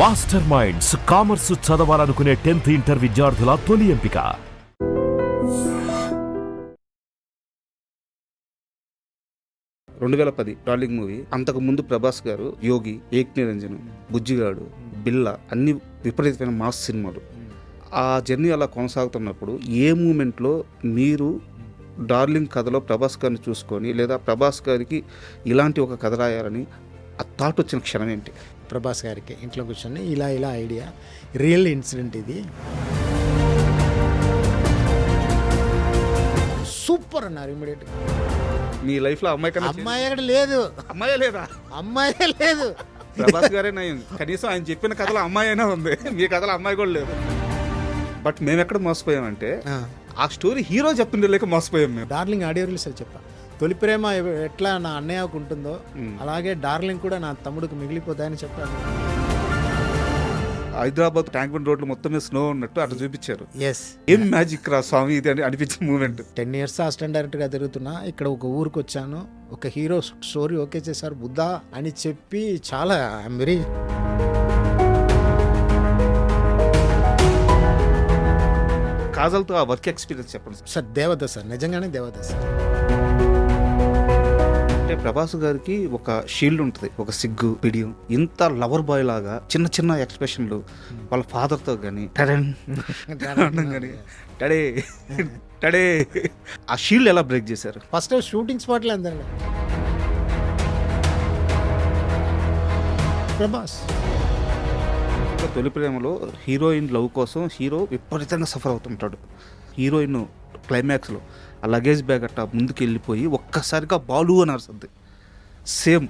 Master minds commerce చదవాలనుకునే 10th inter విద్యార్థుల తొలి ఎంపిక. Darling movie. అంతకు ముందు ప్రభాస్ గారు యోగి, ఏక్ నిరంజన్, బుజ్జిగాడు, బిల్లా అన్ని విపరీతమైన మాస్ సినిమాలు. ఆ జర్నీ అలా కొనసాగుతున్నప్పుడు ఏ మూమెంట్లో మీరు డార్లింగ్ కథలో ప్రభాస్ గారిని చూసుకొని లేదా ప్రభాస్ గారికి ఇలాంటి ఒక కథ రాయాలని ఆ థాట్ వచ్చిన క్షణం ఏంటి? ప్రభాస్ గారికి ఇంట్లో కూర్చొని ఇలా ఐడియా, రియల్ ఇన్సిడెంట్ ఇది, సూపర్ అన్నారు ఇమ్మీడియట్గా. మీ లైఫ్లో అమ్మాయి కన్నా అమ్మాయి అక్కడ లేదు, అమ్మాయే లేదా? అమ్మాయే లేదు, ప్రభాస్ గారే నయం. కనీసం ఆయన చెప్పిన కథలో అమ్మాయి అయినా ఉంది, మీ కథలో అమ్మాయి కూడా లేదు. బట్ మేము ఎక్కడ మోసపోయామంటే ఆ స్టోరీ హీరో చెప్తుండే లేక మోసపోయాం మేము. డార్లింగ్ ఆడియో రిలీజ్ చెప్పా, తొలి ప్రేమ ఎట్లా నా అన్నయ్యకు ఉంటుందో అలాగే డార్లింగ్ కూడా నా తమ్ముడికి మిగిలిపోతాయని చెప్పాను. హైదరాబాద్ ట్యాంక్ బండ్ రోడ్లు మొత్తం మీద స్నో ఉన్నట్టు అట్లా చూపించారు. ఎస్, ఏం మ్యాజిక్ రా స్వామి ఇది అని అనిపించిన మూమెంట్. 10 years అసిస్టెంట్ డైరెక్టర్గా తిరుగుతున్నా, ఇక్కడ ఒక ఊరికి వచ్చాను, ఒక హీరో స్టోరీ ఓకే చేశారు బుద్ధా అని చెప్పి చాలా ఐఎమ్ వెరీ. కాజల్తో ఆ వర్క్ ఎక్స్పీరియన్స్ చెప్పండి సార్. దేవత సార్, నిజంగానే దేవత సార్. అంటే ప్రభాస్ గారికి ఒక షీల్డ్ ఉంటుంది, ఒక సిగ్గు పిడియం. ఇంత లవర్ బాయ్ లాగా చిన్న చిన్న ఎక్స్ప్రెషన్లు వాళ్ళ ఫాదర్తో కానీ టడే టడే ఆ షీల్డ్ ఎలా బ్రేక్ చేశారు? ఫస్ట్ షూటింగ్ స్పాట్లో అందండి ప్రభాస్. తొలి ప్రేమలో హీరోయిన్ లవ్ కోసం హీరో విపరీతంగా సఫర్ అవుతుంటాడు. హీరోయిన్ క్లైమాక్స్లో ఆ లగేజ్ బ్యాగ్ అట్ట ముందుకు వెళ్ళిపోయి ఒక్కసారిగా బాలు అని అరుస్తుంది. సేమ్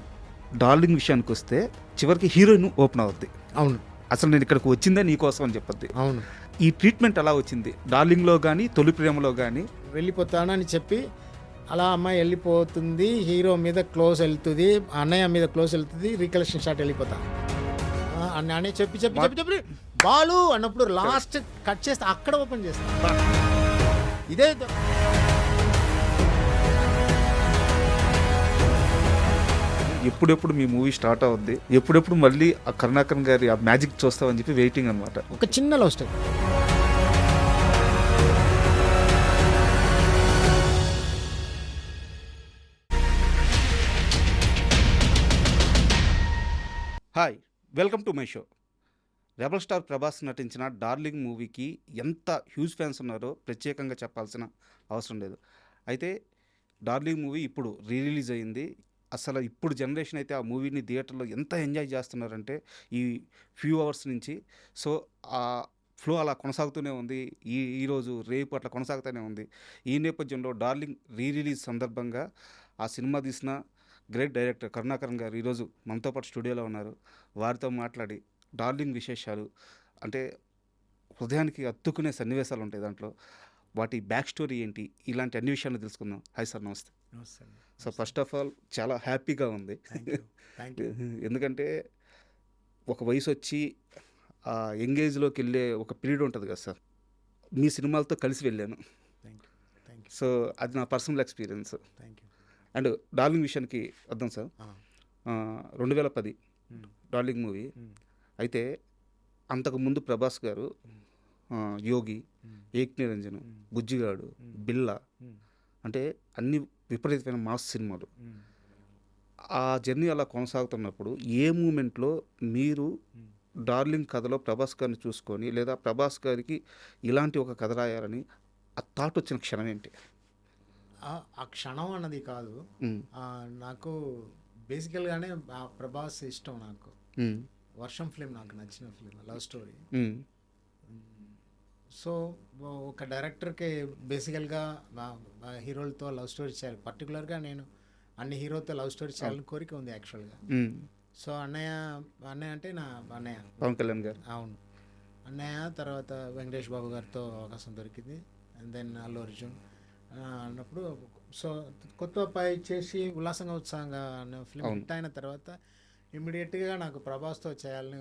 డార్లింగ్ విషయానికి వస్తే చివరికి హీరోయిన్ ఓపెన్ అవుద్ది. అవును, అసలు నేను ఇక్కడికి వచ్చిందే నీకోసం అని చెప్పద్ది. అవును. ఈ ట్రీట్మెంట్ ఎలా వచ్చింది డార్లింగ్లో కానీ తొలి ప్రేమలో కానీ? వెళ్ళిపోతానని చెప్పి అలా అమ్మాయి వెళ్ళిపోతుంది, హీరో మీద క్లోజ్ వెళ్తుంది, అన్నయ్య మీద క్లోజ్ వెళ్తుంది, రీకలెక్షన్ షాట్ వెళ్ళిపోతా అని చెప్పి చెప్పి చెప్పి చెప్పి బాలు అన్నప్పుడు లాస్ట్ కట్ చేస్తే అక్కడ ఓపెన్ చేస్తా. ఇదే ఎప్పుడెప్పుడు మీ మూవీ స్టార్ట్ అవుద్ది, ఎప్పుడెప్పుడు మళ్ళీ ఆ కరుణాకరన్ గారి ఆ మ్యాజిక్ చూస్తామని చెప్పి వెయిటింగ్ అనమాట. ఒక చిన్న love story. Hi, welcome to my show. Rebel star Prabhas నటించిన డార్లింగ్ మూవీకి ఎంత హ్యూజ్ ఫ్యాన్స్ ఉన్నారో ప్రత్యేకంగా చెప్పాల్సిన అవసరం లేదు. అయితే డార్లింగ్ మూవీ ఇప్పుడు రిలీజ్ అయింది. అసలు ఇప్పుడు జనరేషన్ అయితే ఆ మూవీని థియేటర్లో ఎంత ఎంజాయ్ చేస్తున్నారంటే ఈ ఫ్యూ అవర్స్ నుంచి. సో ఆ ఫ్లో అలా కొనసాగుతూనే ఉంది. ఈరోజు రేపు అట్లా కొనసాగుతూనే ఉంది. ఈ నేపథ్యంలో డార్లింగ్ రిలీజ్ సందర్భంగా ఆ సినిమా తీసిన గ్రేట్ డైరెక్టర్ కరుణాకరన్ గారు ఈరోజు మనతో పాటు స్టూడియోలో ఉన్నారు. వారితో మాట్లాడి డార్లింగ్ విశేషాలు, అంటే హృదయానికి అత్తుకునే సన్నివేశాలు ఉంటాయి దాంట్లో, వాటి బ్యాక్ స్టోరీ ఏంటి, ఇలాంటి అన్ని విషయాలు తెలుసుకుందాం. హాయ్ సార్, నమస్తే. సో ఫస్ట్ ఆఫ్ ఆల్ చాలా హ్యాపీగా ఉంది. ఎందుకంటే ఒక వయసు వచ్చి ఆ యంగేజ్లోకి వెళ్ళే ఒక పీరియడ్ ఉంటుంది కదా సార్. మీ సినిమాలతో కలిసి వెళ్ళాను. సో అది నా పర్సనల్ ఎక్స్పీరియన్స్. అండ్ డార్లింగ్ విషయానికి వద్దాం సార్. 2010 darling movie. అయితే అంతకు ముందు ప్రభాస్ గారు యోగి, ఏక్ నిరంజన్, బుజ్జిగాడు, బిల్లా అంటే అన్ని విపరీతమైన మాస్ సినిమాలు. ఆ జర్నీ అలా కొనసాగుతున్నప్పుడు ఏ మూమెంట్లో మీరు డార్లింగ్ కథలో ప్రభాస్ గారిని చూసుకొని లేదా ప్రభాస్ గారికి ఇలాంటి ఒక కథ రాయాలని ఆ థాట్ వచ్చిన క్షణం ఏంటి? ఆ క్షణం అన్నది కాదు, నాకు బేసికల్గానే ప్రభాస్ ఇష్టం. నాకు వర్షం ఫిలిం నాకు నచ్చిన ఫిలిం, లవ్ స్టోరీ. సో ఒక డైరెక్టర్కి బేసికల్గా హీరోలతో లవ్ స్టోరీ చేయాలి. పర్టికులర్గా నేను అన్ని హీరోతో లవ్ స్టోరీ చేయాలని కోరిక ఉంది యాక్చువల్గా. సో అన్నయ్య అంటే నా అన్నయ్య పవన్ కళ్యాణ్ గారు. అవును, అన్నయ్య తర్వాత వెంకటేష్ బాబు గారితో అవకాశం దొరికింది. అండ్ దెన్ అల్లు అర్జున్ అన్నప్పుడు సో కొత్త అబ్బాయి చేసి ఉల్లాసంగా ఉత్సాహంగా అనే ఫిలిం హిట్ అయిన తర్వాత ఇమ్మీడియట్గా నాకు ప్రభాస్తో చేయాలని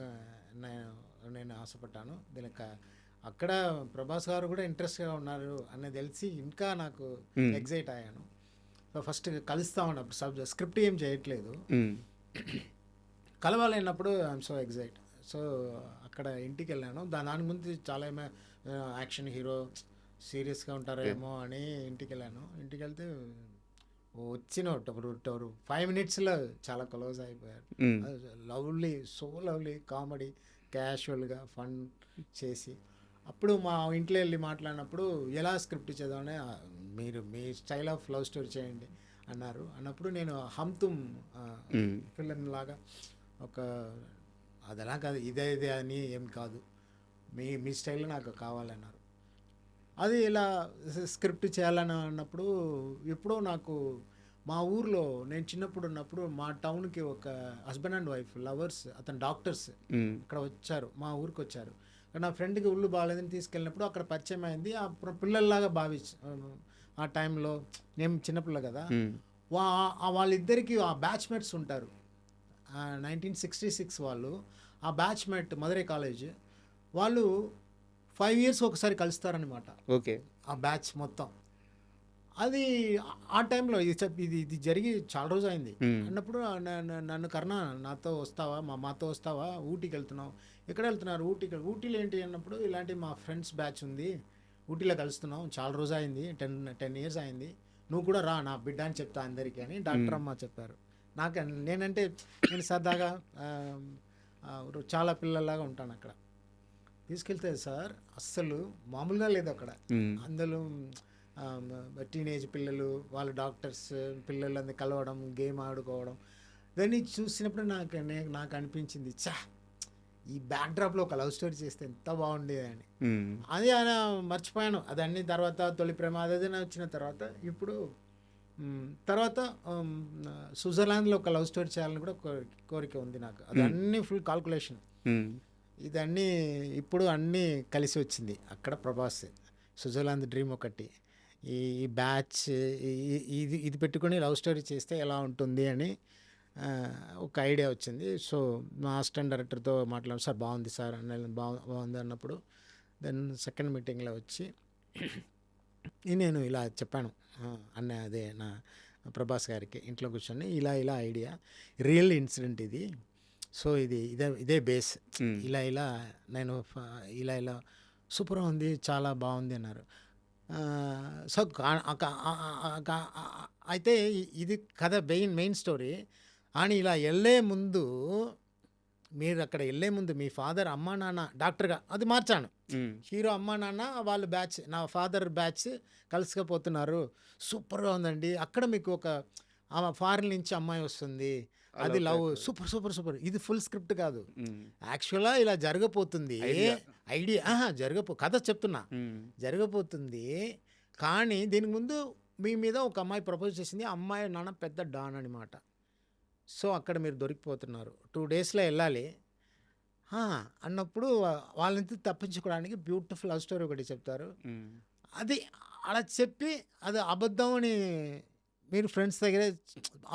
నేను ఆశపడ్డాను. దీనికి అక్కడ ప్రభాస్ గారు కూడా ఇంట్రెస్ట్గా ఉన్నారు అనేది తెలిసి ఇంకా నాకు ఎగ్జైట్ అయ్యాను. సో ఫస్ట్ కలుస్తా ఉన్నప్పుడు స్క్రిప్ట్ ఏం చేయట్లేదు, కలవాలన్నప్పుడు ఐఎమ్ సో ఎగ్జైట్. సో అక్కడ ఇంటికి వెళ్ళాను. దాని ముందు చాలా యాక్షన్ హీరో సీరియస్గా ఉంటారేమో అని ఇంటికి వెళ్ళాను. ఇంటికి వెళ్తే వచ్చిన ఒక 5 మినిట్స్లో చాలా క్లోజ్ అయిపోయారు. లవ్లీ, సో లవ్లీ, కామెడీ, క్యాషువల్గా ఫన్ చేసి అప్పుడు మా ఇంట్లో వెళ్ళి మాట్లాడినప్పుడు ఎలా స్క్రిప్ట్ చేద్దామని మీరు మీ స్టైల్ ఆఫ్ లవ్ స్టోరీ చేయండి అన్నప్పుడు నేను హమ్ తుమ్ ఫిలిం లాగా ఒక అదలా కాదు, ఇదే అని ఏం కాదు, మీ స్టైల్లో నాకు కావాలన్నారు. అది ఇలా స్క్రిప్ట్ చేయాలని అన్నప్పుడు ఎప్పుడో నాకు మా ఊర్లో నేను చిన్నప్పుడు ఉన్నప్పుడు మా టౌన్కి ఒక హస్బెండ్ అండ్ వైఫ్ లవర్స్, అతను డాక్టర్స్ ఇక్కడ వచ్చారు, మా ఊరికి వచ్చారు. నా ఫ్రెండ్కి ఒళ్ళు బాగాలేదని తీసుకెళ్ళినప్పుడు అక్కడ పరిచయం అయింది. అప్పుడు పిల్లల్లాగా ఆ టైంలో నేను చిన్నపిల్ల కదా, వాళ్ళిద్దరికి ఆ బ్యాచ్మేట్స్ ఉంటారు. 1966 వాళ్ళు, ఆ బ్యాచ్మేట్ మధురై కాలేజ్ వాళ్ళు 5 years ఒకసారి కలుస్తారనమాట. ఓకే. ఆ బ్యాచ్ మొత్తం అది ఆ టైంలో ఇది జరిగి చాలా రోజు అయింది అన్నప్పుడు నన్ను కర్ణ నాతో వస్తావా, మాతో వస్తావా, ఊటీకి వెళ్తున్నావు, ఎక్కడ వెళ్తున్నారు, ఊటీలో ఏంటి అన్నప్పుడు ఇలాంటి మా ఫ్రెండ్స్ బ్యాచ్ ఉంది, ఊటీలో కలుస్తున్నాం, చాలా రోజు అయింది, 10 years అయింది, నువ్వు కూడా రా నా బిడ్డ అని చెప్తా అందరికీ అని డాక్టర్ అమ్మ చెప్పారు. నేను సరదాగా చాలా పిల్లల్లాగా ఉంటాను అక్కడ. తీసుకెళ్తే సార్ అస్సలు మామూలుగా లేదు అక్కడ. అందులో టీనేజ్ పిల్లలు, వాళ్ళ డాక్టర్స్ పిల్లలందరూ కలవడం, గేమ్ ఆడుకోవడం, దాన్ని చూసినప్పుడు నాకు అనిపించింది, ఈ బ్యాక్డ్రాప్లో ఒక లవ్ స్టోరీ చేస్తే ఎంత బాగుండేది అని. అది ఆయన మర్చిపోయాను. అదన్నీ తర్వాత తొలి ప్రేమ అదేదైనా వచ్చిన తర్వాత ఇప్పుడు తర్వాత స్విట్జర్లాండ్లో ఒక లవ్ స్టోరీ చేయాలని కూడా కోరిక ఉంది నాకు. అదన్నీ ఫుల్ కాల్కులేషన్. ఇదన్నీ ఇప్పుడు అన్నీ కలిసి వచ్చింది. అక్కడ ప్రభాస్ స్విట్జర్లాండ్ డ్రీమ్ ఒకటి, ఈ బ్యాచ్ ఇది పెట్టుకొని లవ్ స్టోరీ చేస్తే ఎలా ఉంటుంది అని ఒక ఐడియా వచ్చింది. సో మా అసిస్టెంట్ డైరెక్టర్తో మాట్లాడాను, సార్ బాగుంది సార్ బాగుంది అన్నప్పుడు దెన్ సెకండ్ మీటింగ్లో వచ్చి నేను ఇలా చెప్పాను అదే నా ప్రభాస్ గారికి ఇంట్లో కూర్చొని ఇలా ఐడియా, రియల్ ఇన్సిడెంట్ ఇది, సో ఇదే బేస్, ఇలా నేను ఇలా సూపర్ ఉంది, చాలా బాగుంది అన్నారు. సో అయితే ఇది కథ మెయిన్ స్టోరీ. అని ఇలా వెళ్ళే ముందు మీరు అక్కడ వెళ్ళే ముందు మీ ఫాదర్ అమ్మా నాన్న డాక్టర్గా అది మార్చాను. హీరో అమ్మా నాన్న వాళ్ళ బ్యాచ్, నా ఫాదర్ బ్యాచ్ కలుసుకపోతున్నారు, సూపర్గా ఉందండి. అక్కడ మీకు ఒక ఫారిన్ నుంచి అమ్మాయి వస్తుంది, అది లవ్, సూపర్. ఇది ఫుల్ స్క్రిప్ట్ కాదు, యాక్చువల్గా ఇలా జరగపోతుంది, ఐడియా కథ చెప్తున్నా, జరగపోతుంది. కానీ దీనికి ముందు మీ మీద ఒక అమ్మాయి ప్రపోజ్ చేసింది, అమ్మాయి నాన్న పెద్ద డాన్ అనమాట. సో అక్కడ మీరు దొరికిపోతున్నారు, 2 daysలో వెళ్ళాలి అన్నప్పుడు వాళ్ళని తప్పించుకోవడానికి బ్యూటిఫుల్ లవ్ స్టోరీ ఒకటి చెప్తారు. అది అలా చెప్పి అది అబద్ధం అని మీరు ఫ్రెండ్స్ దగ్గర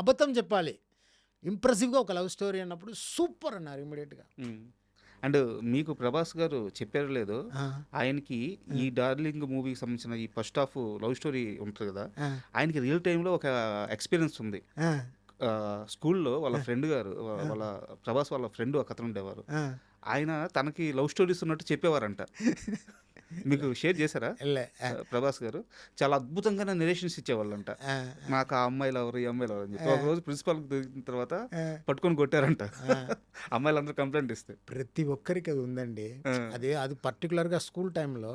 అబద్ధం చెప్పాలి, ఇంప్రెసివ్గా ఒక లవ్ స్టోరీ అన్నప్పుడు సూపర్ అన్నారు ఇమీడియట్గా. అండ్ మీకు ప్రభాస్ గారు చెప్పారు లేదు, ఆయనకి ఈ డార్లింగ్ మూవీకి సంబంధించిన ఈ ఫస్ట్ హాఫ్ లవ్ స్టోరీ ఉంటుంది కదా, ఆయనకి రియల్ టైంలో ఒక ఎక్స్పీరియన్స్ ఉంది. స్కూల్లో వాళ్ళ ఫ్రెండ్ గారు, వాళ్ళ ప్రభాస్ వాళ్ళ ఫ్రెండ్ ఒక అతను ఉండేవారు, ఆయన తనకి లవ్ స్టోరీస్ ఉన్నట్టు చెప్పేవారంట. మీకు షేర్ చేశారా? ప్రభాస్ గారు చాలా అద్భుతంగా నెరేషన్స్ ఇచ్చేవాళ్ళంట, నాకు ఆ అమ్మాయిలు ఎవరు ఈ అమ్మాయిలు ఎవరు అని చెప్పి. ఒకరోజు ప్రిన్సిపాల్ దొరికిన తర్వాత పట్టుకొని కొట్టారంట అమ్మాయిలందరూ కంప్లైంట్ ఇస్తే. ప్రతి ఒక్కరికి అది ఉందండి, అది పర్టికులర్గా స్కూల్ టైంలో.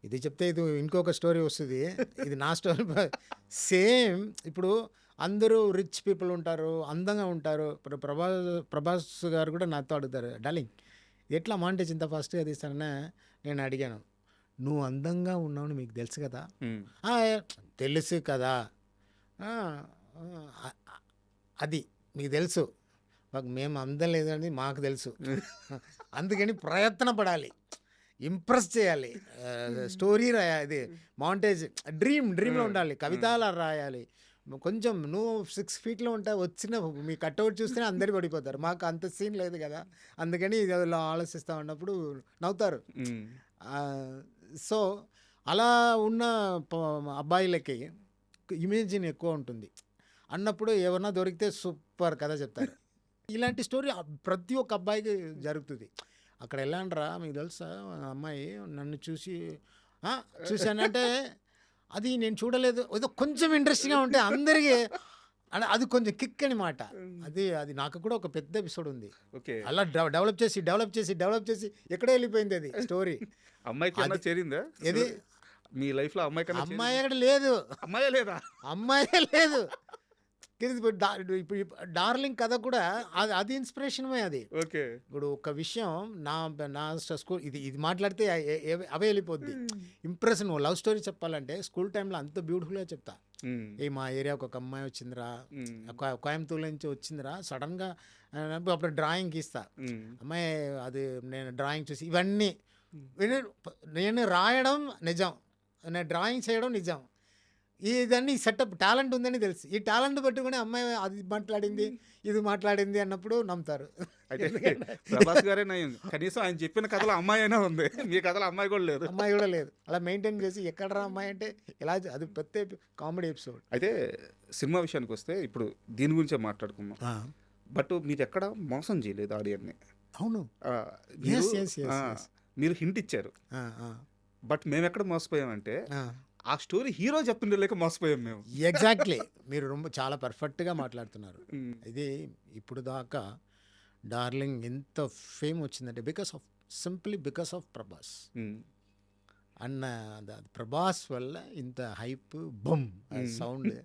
ఇది చెప్తే ఇది ఇంకొక స్టోరీ వస్తుంది, ఇది నా స్టోరీ సేమ్. ఇప్పుడు అందరూ రిచ్ పీపుల్ ఉంటారు, అందంగా ఉంటారు. ప్రభాస్ గారు కూడా నాతో అడుగుతారు, డార్లింగ్ ఎట్లా మాంటేజ్ ఇంత ఫాస్ట్గా తీస్తానన్నా. నేను అడిగాను, నువ్వు అందంగా ఉన్నావు మీకు తెలుసు కదా? తెలుసు కదా, అది మీకు తెలుసు, మేము అందం లేదని మాకు తెలుసు, అందుకని ప్రయత్న పడాలి, ఇంప్రెస్ చేయాలి, స్టోరీ రాయాలి, మాంటేజ్ డ్రీమ్లో ఉండాలి, కవితలా రాయాలి. కొంచెం నువ్వు 6 feetలో ఉంటావు, వచ్చిన మీ కట్అవుట్ చూస్తేనే అందరు పడిపోతారు, మాకు అంత సీన్ లేదు కదా, అందుకని ఇది ఆలోచిస్తా ఉన్నప్పుడు నవ్వుతారు. సో అలా ఉన్న అబ్బాయిలకి ఇమేజిన్ ఎక్కువ ఉంటుంది అన్నప్పుడు ఎవరన్నా దొరికితే సూపర్ కథ చెప్తారు. ఇలాంటి స్టోరీ ప్రతి ఒక్క అబ్బాయికి జరుగుతుంది. అక్కడ వెళ్ళానురా మీకు తెలుసా ఆ అమ్మాయి నన్ను చూసి "ఆ, చూశానంటే అది నేను చూడలేదు ఏదో కొంచెం ఇంట్రెస్టింగ్గా ఉంటే అందరికీ అది కొంచెం కిక్ అనమాట. అది నాకు కూడా ఒక పెద్ద ఎపిసోడ్ ఉంది. ఓకే. అలా డెవలప్ చేసి ఎక్కడే వెళ్ళిపోయింది అది స్టోరీ. అమ్మాయికి ఏమన్నా చేరిందా ఏది మీ లైఫ్లో? అమ్మాయి అమ్మాయి అక్కడ లేదు, అమ్మాయే లేదా? అమ్మాయే లేదు. ఇప్పుడు డార్లింగ్ కథ కూడా అది ఇన్స్పిరేషనే. అది ఓకే. ఇప్పుడు ఒక విషయం నా నా స్కూల్ ఇది మాట్లాడితే అవే వెళ్ళిపోద్ది. ఇంప్రెషన్ లవ్ స్టోరీ చెప్పాలంటే స్కూల్ టైంలో అంత బ్యూటిఫుల్గా చెప్తా. మా ఏరియాకి ఒక అమ్మాయి వచ్చిందిరా, కోయంబత్తూరు నుంచి వచ్చిందిరా సడన్గా. అప్పుడు డ్రాయింగ్ ఇస్తా, అమ్మాయి అది నేను డ్రాయింగ్ చూసి ఇవన్నీ నేను రాయడం నిజం, నేను డ్రాయింగ్ చేయడం నిజం, ఇదన్నీ సెటప్ టాలెంట్ ఉందని తెలుసు. ఈ టాలెంట్ పెట్టుకుని అమ్మాయి అది మాట్లాడింది ఇది మాట్లాడింది అన్నప్పుడు నమ్ముతారు. అయితే ప్రభాస్ గారే నయం, కనీసం ఆయన చెప్పిన కథలో అమ్మాయి అయినా ఉంది, మీ కథలో అమ్మాయి కూడా లేదు. అమ్మాయి కూడా లేదు. అలా మెయింటైన్ చేసి ఎక్కడరా అమ్మాయి అంటే ఇలా అది పెద్ద కామెడీ ఎపిసోడ్. అయితే సినిమా విషయానికి వస్తే ఇప్పుడు దీని గురించే మాట్లాడుకున్నాం. బట్ మీరు ఎక్కడ మోసం చేయలేదు ఆడియన్ని. అవును, మీరు హింట్ ఇచ్చారు. బట్ మేము ఎక్కడ మోసపోయామంటే ఆ స్టోరీ హీరో చెప్తుండే లేక మోసపోయాం మేము. ఎగ్జాక్ట్లీ, మీరు చాలా పర్ఫెక్ట్గా మాట్లాడుతున్నారు. ఇది ఇప్పుడు దాకా డార్లింగ్ ఎంత ఫేమ్ వచ్చిందంటే బికాస్ ఆఫ్ ప్రభాస్. అన్న ప్రభాస్ వల్ల ఇంత హైప్ బమ్ సౌండ్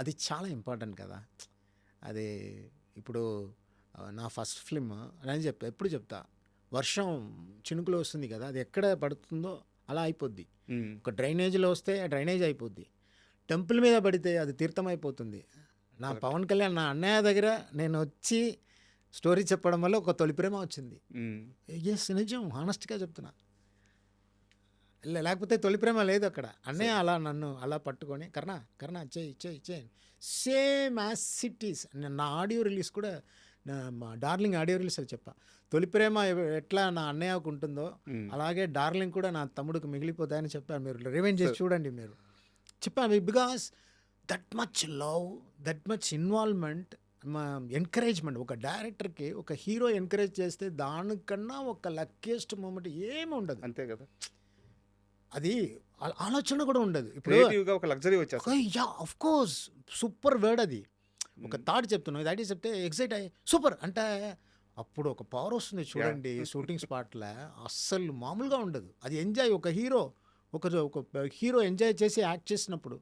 అది చాలా ఇంపార్టెంట్ కదా. అది ఇప్పుడు నా ఫస్ట్ ఫిల్మ్ నేను ఎప్పుడు చెప్తా, వర్షం చినుకులో వస్తుంది కదా, అది ఎక్కడ పడుతుందో అలా అయిపోద్ది. ఒక డ్రైనేజ్లో వస్తే ఆ డ్రైనేజ్ అయిపోద్ది, టెంపుల్ మీద పడితే అది తీర్థం అయిపోతుంది. నా పవన్ కళ్యాణ్ నా అన్నయ్య దగ్గర నేను వచ్చి స్టోరీ చెప్పడం వల్ల ఒక తొలి ప్రేమ వచ్చింది. ఎస్, నిజం, హానెస్ట్గా చెప్తున్నా. లేకపోతే తొలి ప్రేమ లేదు అక్కడ. అన్నయ్య అలా నన్ను అలా పట్టుకొని కర్ణ చేయి సేమ్ యాజ్ సిటీస్. నా ఆడియో రిలీజ్ కూడా మా డార్లింగ్ ఆడియో రిలీజ్ అది చెప్పా. తొలి ప్రేమ ఎట్లా నా అన్నయ్యకు ఉంటుందో అలాగే డార్లింగ్ కూడా నా తమ్ముడికి మిగిలిపోతాయని చెప్పాను. మీరు రివెంజ్ చేసి చూడండి. మీరు చెప్పాను because that much love, that much involvement, encouragement. ఒక డైరెక్టర్కి ఒక హీరో ఎంకరేజ్ చేస్తే దానికన్నా ఒక లక్కీయెస్ట్ మూమెంట్ ఏమి ఉండదు. అంతే కదా. అది ఆలోచన కూడా ఉండదు. ఇప్పుడు ఒక లగ్జరీ వచ్చేస్తుంది. Yeah, of course, super word అది. ఒక థాట్ చెప్తున్నావు, ఇది చెప్తే ఎగ్జైట్ అయ్యి సూపర్ అంటే అప్పుడు ఒక పవర్ వస్తుంది చూడండి. షూటింగ్ స్పాట్లో అస్సలు మామూలుగా ఉండదు. అది ఎంజాయ్, ఒక హీరో ఎంజాయ్ చేసి యాక్ట్ చేసినప్పుడు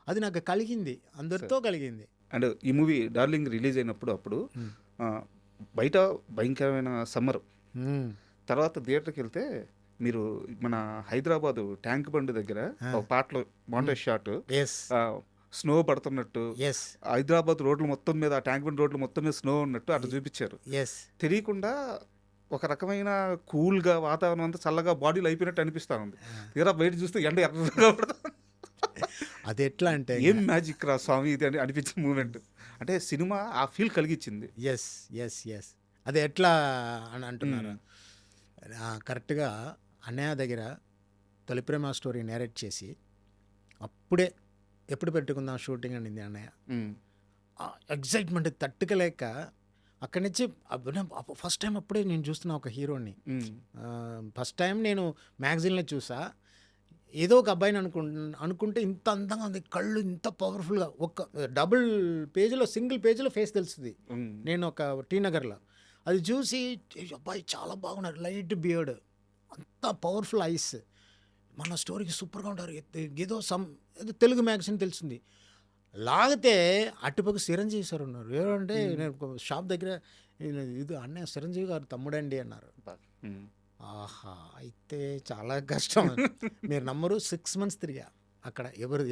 అది నాకు కలిగింది, అందరితో కలిగింది. అండ్ ఈ మూవీ డార్లింగ్ రిలీజ్ అయినప్పుడు అప్పుడు బయట భయంకరమైన సమ్మర్, తర్వాత థియేటర్కి వెళ్తే మీరు మన హైదరాబాదు ట్యాంక్ బండ్ దగ్గర ఒక పాటలో మాంటేజ్ షాట్, స్నో పడుతున్నట్టు, హైదరాబాద్ రోడ్లు మొత్తం మీద, ట్యాంక్ బండ్ రోడ్లు మొత్తం మీద స్నో ఉన్నట్టు అట్లా చూపించారు. తెలియకుండా ఒక రకమైన కూల్గా వాతావరణం అంతా చల్లగా బాడీలో అయిపోయినట్టు అనిపిస్తా ఉంది. తీరా బయట చూస్తే ఎండ ఎర్రగా పడుతుంది. అది ఎట్లా అంటే ఏం మ్యాజిక్ రా స్వామి ఇది అని అనిపించిన మూమెంట్. అంటే సినిమా ఆ ఫీల్ కలిగించింది. ఎస్ అది ఎట్లా అని అంటున్నారు. కరెక్ట్గా అన్నయ్య దగ్గర తొలి ప్రేమ స్టోరీ నేరేట్ చేసి అప్పుడే ఎప్పుడు పెట్టుకుందాం షూటింగ్ అనింది అన్నయ్య. ఎగ్జైట్మెంట్ తట్టుకలేక అక్కడి నుంచి ఫస్ట్ టైం అప్పుడే నేను చూస్తున్నా ఒక హీరోని. ఫస్ట్ టైం నేను మ్యాగజైన్లో చూసా, ఏదో ఒక అబ్బాయిని అనుకుంటే ఇంత అందంగా ఉంది, కళ్ళు ఇంత పవర్ఫుల్గా, ఒక డబుల్ పేజీలో సింగిల్ పేజీలో ఫేస్ తెలుస్తుంది. నేను ఒక టీ నగర్లో అది చూసి అబ్బాయి చాలా బాగున్నారు, లైట్ బియర్డ్, అంత పవర్ఫుల్ ఐస్, మన స్టోరీకి సూపర్గా ఉంటారు, ఏదో తెలుగు మ్యాగజైన్ తెలిసింది. లాగితే అటుపక్క చిరంజీవి సార్ ఉన్నారు. ఏమంటే నేను షాప్ దగ్గర ఇది అన్నయ్య చిరంజీవి గారు తమ్ముడండి అన్నారు. ఆహా, అయితే చాలా కష్టం. మీరు నమ్మరు, 6 months తిరిగా అక్కడ.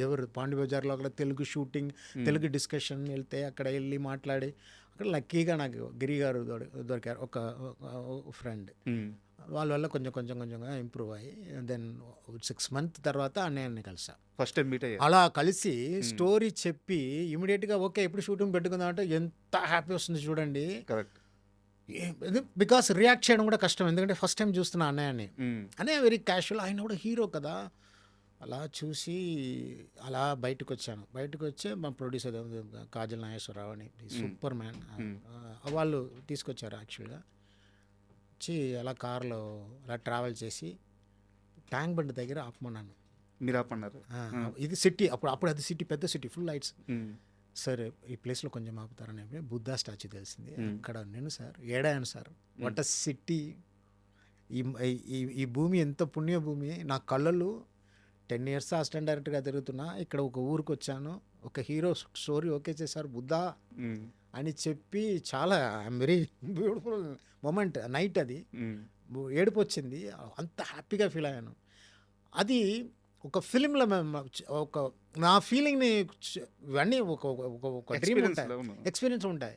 ఎవరు పాండి బజార్లో అక్కడ తెలుగు షూటింగ్, తెలుగు డిస్కషన్ వెళ్తే అక్కడ వెళ్ళి మాట్లాడి అక్కడ లక్కీగా నాకు గిరి గారు దొరికారు, ఒక ఫ్రెండ్. వాళ్ళ వల్ల కొంచెంగా ఇంప్రూవ్ అయ్యి దెన్ 6 months తర్వాత అన్నయ్యని కలిసా. ఫస్ట్ టైం మీట్ అయ్యా. అలా కలిసి స్టోరీ చెప్పి ఇమీడియట్గా ఓకే ఎప్పుడు షూటింగ్ పెట్టుకుందాం అంటే ఎంత హ్యాపీ వస్తుంది చూడండి. కరెక్ట్. బికాస్ రియాక్ట్ చేయడం కూడా కష్టం, ఎందుకంటే ఫస్ట్ టైం చూస్తున్నా అన్నయ్యని. అన్నయ్య వెరీ క్యాషువల్, ఆయన కూడా హీరో కదా. అలా చూసి అలా బయటకు వచ్చే మా ప్రొడ్యూసర్ కాజల్ నాగేశ్వరరావు అని సూపర్ మ్యాన్, వాళ్ళు తీసుకొచ్చారు యాక్చువల్గా. వచ్చి అలా కార్లో అలా ట్రావెల్ చేసి ట్యాంక్ బండ్ దగ్గర ఆపమన్నాను. మీరు ఆపన్నారు. ఇది సిటీ, అప్పుడు అది సిటీ, పెద్ద సిటీ, ఫుల్ లైట్స్. సార్ ఈ ప్లేస్లో కొంచెం ఆపుతారని చెప్పి బుద్ధా స్టాచ్యూ తెలిసింది. అక్కడ నేను సార్ ఏడాను సార్, వాట్ అ సిటీ, ఈ భూమి ఎంత పుణ్య భూమి. నా కళ్ళలు 10 years అసిస్టెంట్ డైరెక్టర్గా తిరుగుతున్నా, ఇక్కడ ఒక ఊరికి వచ్చాను, ఒక హీరో స్టోరీ ఓకే చేశారు బుద్ధా అని చెప్పి చాలా I'm very beautiful moment. Night అది ఏడుపు వచ్చింది, అంత హ్యాపీగా ఫీల్ అయ్యాను. అది ఒక ఫిలింలో మేము ఒక నా ఫీలింగ్ని ఇవన్నీ ఒక డ్రీమ్ ఉంటాయి, ఎక్స్పీరియన్స్ ఉంటాయి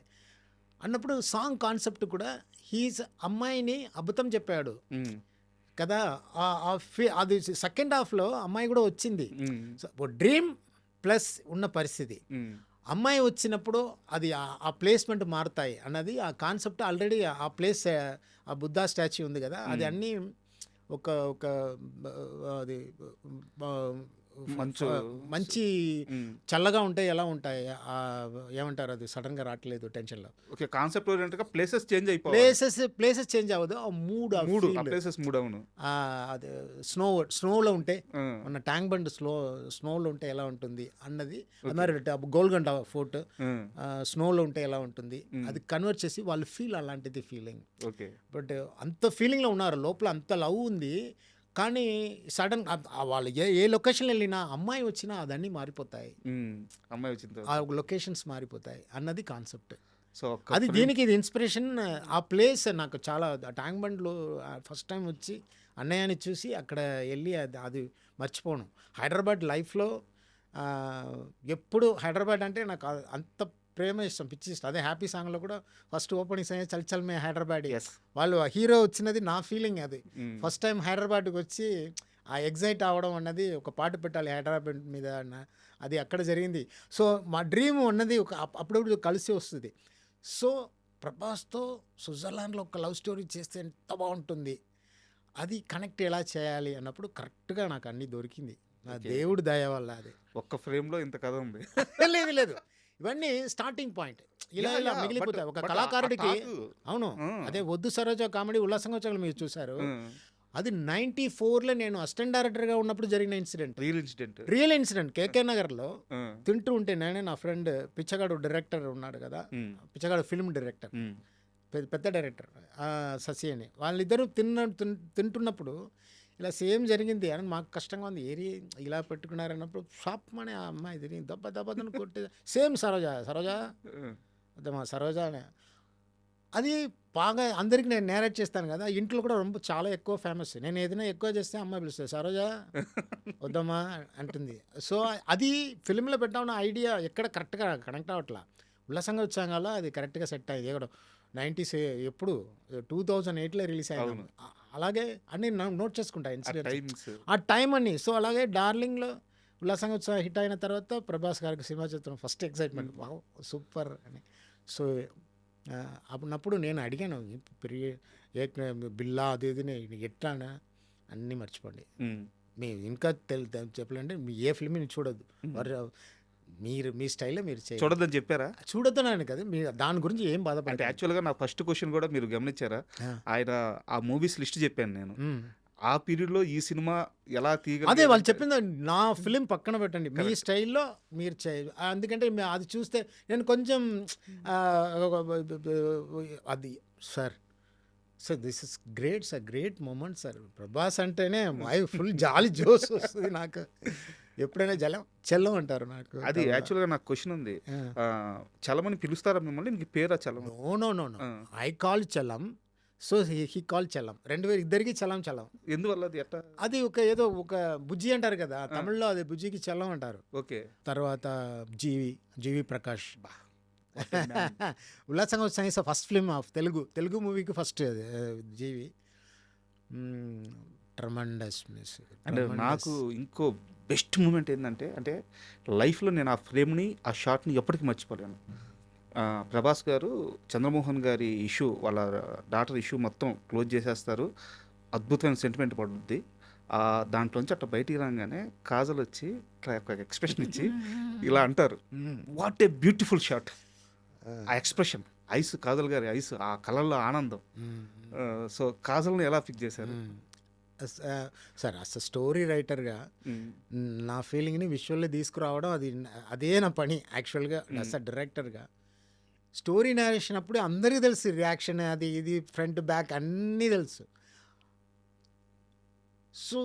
అన్నప్పుడు సాంగ్ కాన్సెప్ట్ కూడా హీజ్ అమ్మాయిని అబద్ధం చెప్పాడు కదా, అది సెకండ్ హాఫ్లో అమ్మాయి కూడా వచ్చింది. డ్రీమ్ ప్లస్ ఉన్న పరిస్థితి, అమ్మాయి వచ్చినప్పుడు అది ఆ ప్లేస్మెంట్ మారుతాయి అన్నది ఆ కాన్సెప్ట్. ఆల్రెడీ ఆ ప్లేస్, ఆ బుద్ధా స్టాచ్యూ ఉంది కదా, అది అన్నీ ఒక అది మంచి చల్లగా ఉంటాయి. ఎలా ఉంటాయి ఏమంటారు, అది సడన్ గా రావట్లేదు టెన్షన్లో. ఓకే, కాన్సెప్ట్ ఓరియంటెడ్గా ప్లేసెస్ చేంజ్ అయిపోయి ప్లేసెస్ చేంజ్ అవ్వదు, ఆ మూడ్ ప్లేసెస్ మూడ్. అవును, అది స్నోలో ఉంటే మన ట్యాంక్ బండ్ స్నోలో ఉంటే ఎలా ఉంటుంది అన్నది. మరి గోల్కొండ ఫోర్ట్ స్నోలో ఉంటే ఎలా ఉంటుంది అది కన్వర్ట్ చేసి వాళ్ళు ఫీల్, అలాంటిది ఫీలింగ్. ఓకే, బట్ అంత ఫీలింగ్లో ఉన్నారు, లోపల అంత లవ్ ఉంది. కానీ సడన్ వాళ్ళు ఏ లొకేషన్ వెళ్ళినా అమ్మాయి వచ్చినా అదన్నీ మారిపోతాయి, అమ్మాయి వచ్చింది ఆ లొకేషన్స్ మారిపోతాయి అన్నది కాన్సెప్ట్. సో అది దీనికి ఇది ఇన్స్పిరేషన్. ఆ ప్లేస్ నాకు చాలా, ట్యాంక్ బండ్లో ఫస్ట్ టైం వచ్చి అన్నయ్యని చూసి అక్కడ వెళ్ళి అది మర్చిపోను. హైదరాబాద్ లైఫ్లో ఎప్పుడు హైదరాబాద్ అంటే నాకు అంత ప్రేమ ఇష్టం, పిచ్చి ఇష్టం. అదే హ్యాపీ సాంగ్లో కూడా ఫస్ట్ ఓపెనింగ్ సాంగ్ చల్ చల్ మే హైదరాబాద్, వాళ్ళు హీరో వచ్చినది నా ఫీలింగ్. అది ఫస్ట్ టైం హైదరాబాద్కి వచ్చి ఆ ఎగ్జైట్ అవ్వడం అన్నది, ఒక పాట పెట్టాలి హైదరాబాద్ మీద అన్న, అది అక్కడ జరిగింది. సో మా డ్రీమ్ అన్నది ఒక అప్పుడప్పుడు కలిసి వస్తుంది. సో ప్రభాస్తో స్విట్జర్లాండ్లో ఒక లవ్ స్టోరీ చేస్తే ఎంత బాగుంటుంది, అది కనెక్ట్ ఎలా చేయాలి అన్నప్పుడు కరెక్ట్గా నాకు అన్నీ దొరికింది, నా దేవుడి దయ వల్ల. అది ఒక్క ఫ్రేమ్లో ఇంత కథ ఉంది. లేదు ఇవన్నీ స్టార్టింగ్ పాయింట్, ఇలా మిగిలిపోతాయి ఒక కళాకారుడికి. అవును, అదే వద్దు సరోజ కామెడీ ఉల్లాసంగా వచ్చాక మీరు చూసారు, అది 94లో నేను అసిస్టెంట్ డైరెక్టర్గా ఉన్నప్పుడు జరిగిన ఇన్సిడెంట్, రియల్ ఇన్సిడెంట్. కేకే నగర్లో తింటూ ఉంటే నేనే, నా ఫ్రెండ్ పిచ్చగాడు డైరెక్టర్ ఉన్నాడు కదా, పిచ్చగాడు ఫిల్మ్ డైరెక్టర్, పెద్ద డైరెక్టర్ శశి అని, వాళ్ళిద్దరూ తింటున్నప్పుడు ఇలా సేమ్ జరిగింది అని మాకు కష్టంగా ఉంది. ఇలా పెట్టుకున్నారన్నప్పుడు షాప్ మనే ఆ అమ్మాయి తిరిగి దెబ్బని కొట్టే సేమ్ సరోజ అదమ్మా సరోజ అని. అది బాగా అందరికి నేను నేరేట్ చేస్తాను కదా, ఇంట్లో కూడా చాలా ఎక్కువ ఫేమస్. నేను ఏదైనా ఎక్కువ చేస్తే అమ్మాయి పిలుస్తుంది సరోజ వద్దమ్మా అంటుంది. సో అది ఫిల్మ్లో పెట్టామన్న ఐడియా ఎక్కడ కరెక్ట్గా కనెక్ట్ అవ్వట్లా. ఉల్లాసంగా వచ్చాం కదా, అది కరెక్ట్గా సెట్ అయ్యింది. ఎక్కడ 90s ఎప్పుడు 2008లో రిలీజ్ అయ్యాను. అలాగే అన్నీ నోట్ చేసుకుంటా ఇన్సిడెంట్స్ ఆ టైం అన్ని. సో అలాగే డార్లింగ్లో ఉల్లాసంగా వచ్చా హిట్ అయిన తర్వాత ప్రభాస్ గారికి సినిమా చిత్రం ఫస్ట్ ఎక్సైట్మెంట్, వావ్ సూపర్ అని. సో అప్పుడప్పుడు నేను అడిగాను, బిల్లా అది ఇది ఎట్లానా అన్నీ మర్చిపోండి, మీ ఇంకా చెప్పాలంటే మీ ఏ ఫిల్మ్ని చూడొద్దు, మీరు మీ స్టైల్లో మీరు చూడొద్దని చెప్పారా? చూడొద్దునని కదా, మీరు దాని గురించి ఏం బాధపడండి. యాక్చువల్గా నా ఫస్ట్ క్వశ్చన్ కూడా మీరు గమనించారా, ఆయన ఆ మూవీస్ లిస్ట్ చెప్పాను నేను, ఆ పీరియడ్లో ఈ సినిమా ఎలా తీగ, అదే వాళ్ళు చెప్పింది. నా ఫిలిం పక్కన పెట్టండి, మీ స్టైల్లో మీరు ఎందుకంటే అది చూస్తే నేను కొంచెం అది sir this is great sir, great moment sir. Prabhas అంటేనే ఫుల్ జాలి జోస్ వస్తుంది నాకు. ఎప్పుడైనా చల్లం అంటారు నాకు. అది యాక్చువల్గా నాకు క్వశ్చన్ ఉంది, చలమని పిలుస్తారా మిమ్మల్ని, మీకు పేరా Chalam? No I call Chalam, so he call Chalam. ఇద్దరికి చలం. ఎందువల్ల అది ఎట్లా? అది ఏదో ఒక బుజ్జి అంటారు కదా తమిళ్లో, అది బుజ్జికి చలం అంటారు. ఓకే. తర్వాత జీవి ప్రకాష్ ఉల్లాసంగా వచ్చాయి ఫస్ట్ ఫిల్మ్ ఆఫ్ తెలుగు మూవీకి ఫస్ట్ జీవి. Tremendous miss. అంటే నాకు ఇంకో బెస్ట్ మూమెంట్ ఏంటంటే, అంటే లైఫ్లో నేను ఆ ఫ్రేమ్ని, ఆ షాట్ని ఎప్పటికీ మర్చిపోలేను. ప్రభాస్ గారు చంద్రమోహన్ గారి ఇష్యూ, వాళ్ళ డాటర్ ఇష్యూ మొత్తం క్లోజ్ చేసేస్తారు, అద్భుతమైన సెంటిమెంట్ పడుద్ది. దాంట్లోంచి అట్లా బయటికి రాగానే కాజల్ వచ్చి ఒక ఎక్స్ప్రెషన్ ఇచ్చి ఇలా అంటారు, వాట్ ఏ బ్యూటిఫుల్ షాట్. ఆ ఎక్స్ప్రెషన్, ఐస్, కాజల్ గారి ఐస్, ఆ కలర్లో ఆనందం సో కాజల్ని ఎలా పిక్ చేశారు? సార్ అసలు స్టోరీ రైటర్గా నా ఫీలింగ్ని విజువల్లీ తీసుకురావడం అదే నా పని యాక్చువల్గా. అసలు డైరెక్టర్గా స్టోరీ నేరేషన్ అప్పుడు అందరికీ తెలుసు రియాక్షన్ అది ఇది ఫ్రంట్ బ్యాక్ అన్నీ తెలుసు. సో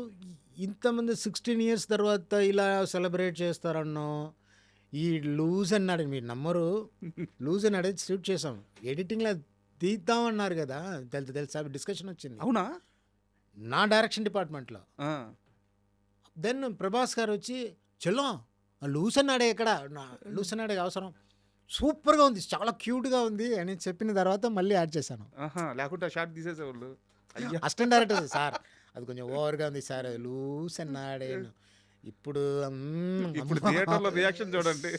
ఇంతమంది 16 years తర్వాత ఇలా సెలబ్రేట్ చేస్తారన్నో ఈ లూజ్ అన్నాడు, మీరు నమ్మరు, లూజ్ అన్నాడు షూట్ చేసాం, ఎడిటింగ్లో తీద్దామన్నారు కదా, తెలుసా డిస్కషన్ వచ్చింది అవునా? నా డైరెక్షన్ డిపార్ట్మెంట్లో. దెన్ ప్రభాస్ గారు వచ్చి చెల్లో లూస్ అన్నాడే ఎక్కడ, లూస్ అన్నాడే అవసరం, సూపర్గా ఉంది, చాలా క్యూట్గా ఉంది అని చెప్పిన తర్వాత మళ్ళీ యాడ్ చేశాను. లేకుంటే షార్ట్ తీసేసేవాళ్ళు. అసిస్టెంట్ డైరెక్టర్ సార్ అది కొంచెం ఓవర్గా ఉంది సార్, లూస్ అన్నాడే. ఇప్పుడు ఇప్పుడు థియేటర్లో రియాక్షన్ చూడండి,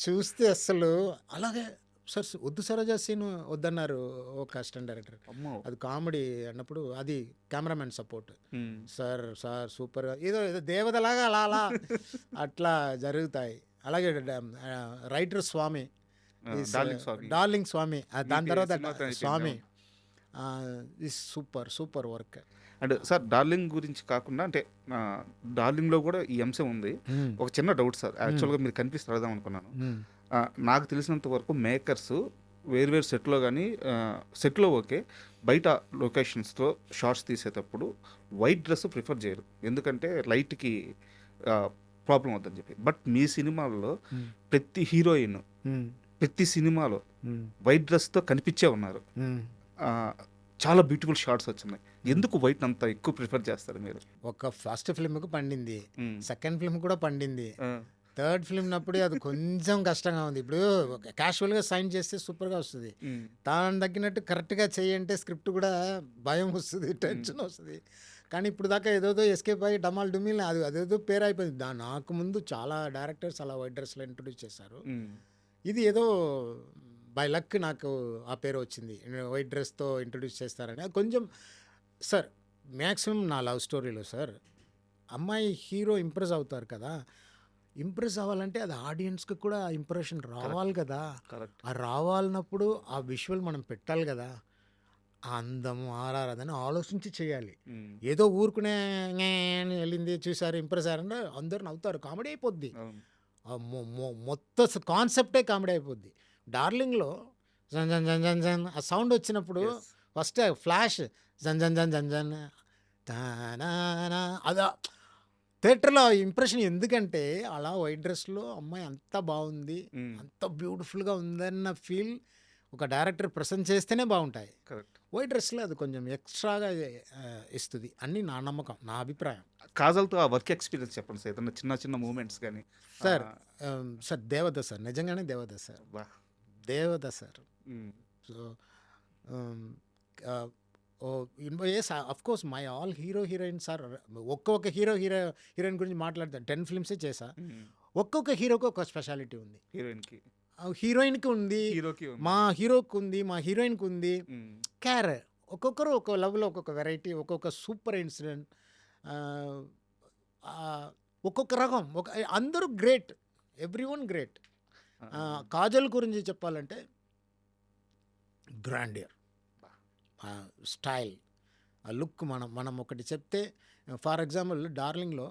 చూస్తే అసలు అలాగే సార్ వద్దు సరోజా సీన్ వద్దన్నారు ఒక అసిస్టెంట్ డైరెక్టర్. అది కామెడీ అన్నప్పుడు అది కెమెరామెన్ సపోర్ట్, సార్ సార్ సూపర్గా ఏదో ఏదో దేవతలాగా అలా అలా అట్లా జరుగుతాయి. అలాగే రైటర్ స్వామి, డార్లింగ్ స్వామి, దాని తర్వాత Swami, super super work. And sir darling గురించి కాకుండా అంటే డార్లింగ్లో కూడా ఈ అంశం ఉంది. ఒక చిన్న డౌట్ సార్, యాక్చువల్గా మీరు కనిపిస్తే అడదాం అనుకున్నాను. నాకు తెలిసినంత వరకు మేకర్స్ వేరు సెట్లో కానీ సెట్లో ఓకే, బయట లొకేషన్స్లో షార్ట్స్ తీసేటప్పుడు వైట్ డ్రెస్ ప్రిఫర్ చేయరు, ఎందుకంటే లైట్కి ప్రాబ్లం అవుతుందని చెప్పి. బట్ మీ సినిమాల్లో ప్రతి హీరోయిన్ ప్రతి సినిమాలో వైట్ డ్రెస్తో కనిపించే ఉన్నారు. చాలా బ్యూటిఫుల్ షార్ట్స్ వచ్చినాయి. ఎందుకు వైట్ అంత ఎక్కువ ప్రిఫర్ చేస్తారు మీరు? ఒక ఫస్ట్ ఫిల్మ్కి పండింది, సెకండ్ ఫిల్మ్ కూడా పండింది, థర్డ్ ఫిల్మ్ నప్పుడు అది కొంచెం కష్టంగా ఉంది. ఇప్పుడు క్యాషువల్గా సైన్ చేస్తే సూపర్గా వస్తుంది, దాని తగ్గినట్టు కరెక్ట్గా చేయంటే స్క్రిప్ట్ కూడా భయం వస్తుంది, టెన్షన్ వస్తుంది. కానీ ఇప్పుడు దాకా ఏదోదో ఎస్కేప్ అయ్యి డమాల్ డుమిల్ అదేదో పేరు అయిపోయింది. నాకు ముందు చాలా డైరెక్టర్స్ అలా వైట్ డ్రెస్లో ఇంట్రొడ్యూస్ చేశారు. ఇది ఏదో బై లక్ నాకు ఆ పేరు వచ్చింది, వైట్ డ్రెస్తో ఇంట్రొడ్యూస్ చేస్తారని. అది కొంచెం సార్ మ్యాక్సిమం నా లవ్ స్టోరీలో సార్ అమ్మాయి హీరో ఇంప్రెస్ అవుతారు కదా, ఇంప్రెస్ అవ్వాలంటే అది ఆడియన్స్కి కూడా ఇంప్రెషన్ రావాలి కదా. ఆ రావాలన్నప్పుడు ఆ విజువల్ మనం పెట్టాలి కదా, ఆ అందము ఆరారదని ఆలోచించి చేయాలి. ఏదో ఊరుకునే వెళ్ళింది చూసారు ఇంప్రెస్ అయ్యారంటే అందరు నవ్వుతారు, కామెడీ అయిపోద్ది. మొత్తం కాన్సెప్టే కామెడీ అయిపోద్ది. డార్లింగ్లో జన్ జన్ జన్ జన్ జన్ ఆ సౌండ్ వచ్చినప్పుడు ఫస్ట్ ఫ్లాష్ జన్ జన్ జన్ జన్ జన్ అదా థియేటర్లో ఇంప్రెషన్. ఎందుకంటే అలా వైట్ డ్రెస్లో అమ్మాయి అంత బాగుంది, అంత బ్యూటిఫుల్గా ఉందన్న ఫీల్ ఒక డైరెక్టర్ ప్రజెంట్ చేస్తేనే బాగుంటాయి. వైట్ డ్రెస్లో అది కొంచెం ఎక్స్ట్రాగా ఇస్తుంది అని నా నమ్మకం, నా అభిప్రాయం. కాజల్తో ఆ వర్క్ ఎక్స్పీరియన్స్ చెప్పండి సార్, ఏదన్నా చిన్న చిన్న మూమెంట్స్ కానీ. సార్ సార్ దేవత సార్, నిజంగానే దేవత సార్, దేవత sir. So yes of course my all hero heroines are, ఒక్కొక్క హీరోయిన్ గురించి మాట్లాడతాను, 10 films చేసా. ఒక్కొక్క హీరోకి ఒక స్పెషాలిటీ ఉంది. హీరోయిన్కి ఉంది, మా హీరోకి ఉంది, మా హీరోయిన్కి ఉంది. ఒక్కొక్కరు ఒక్కొక్క లవ్లో ఒక్కొక్క వెరైటీ, ఒక్కొక్క సూపర్ ఇన్సిడెంట్, ఒక్కొక్క రకం, అందరూ గ్రేట్, ఎవ్రీవన్ గ్రేట్. కాజల్ గురించి చెప్పాలంటే గ్రాండియర్, స్టైల్, ఆ లుక్. మనం ఒకటి చెప్తే ఫర్ ఎగ్జాంపుల్ డార్లింగ్లో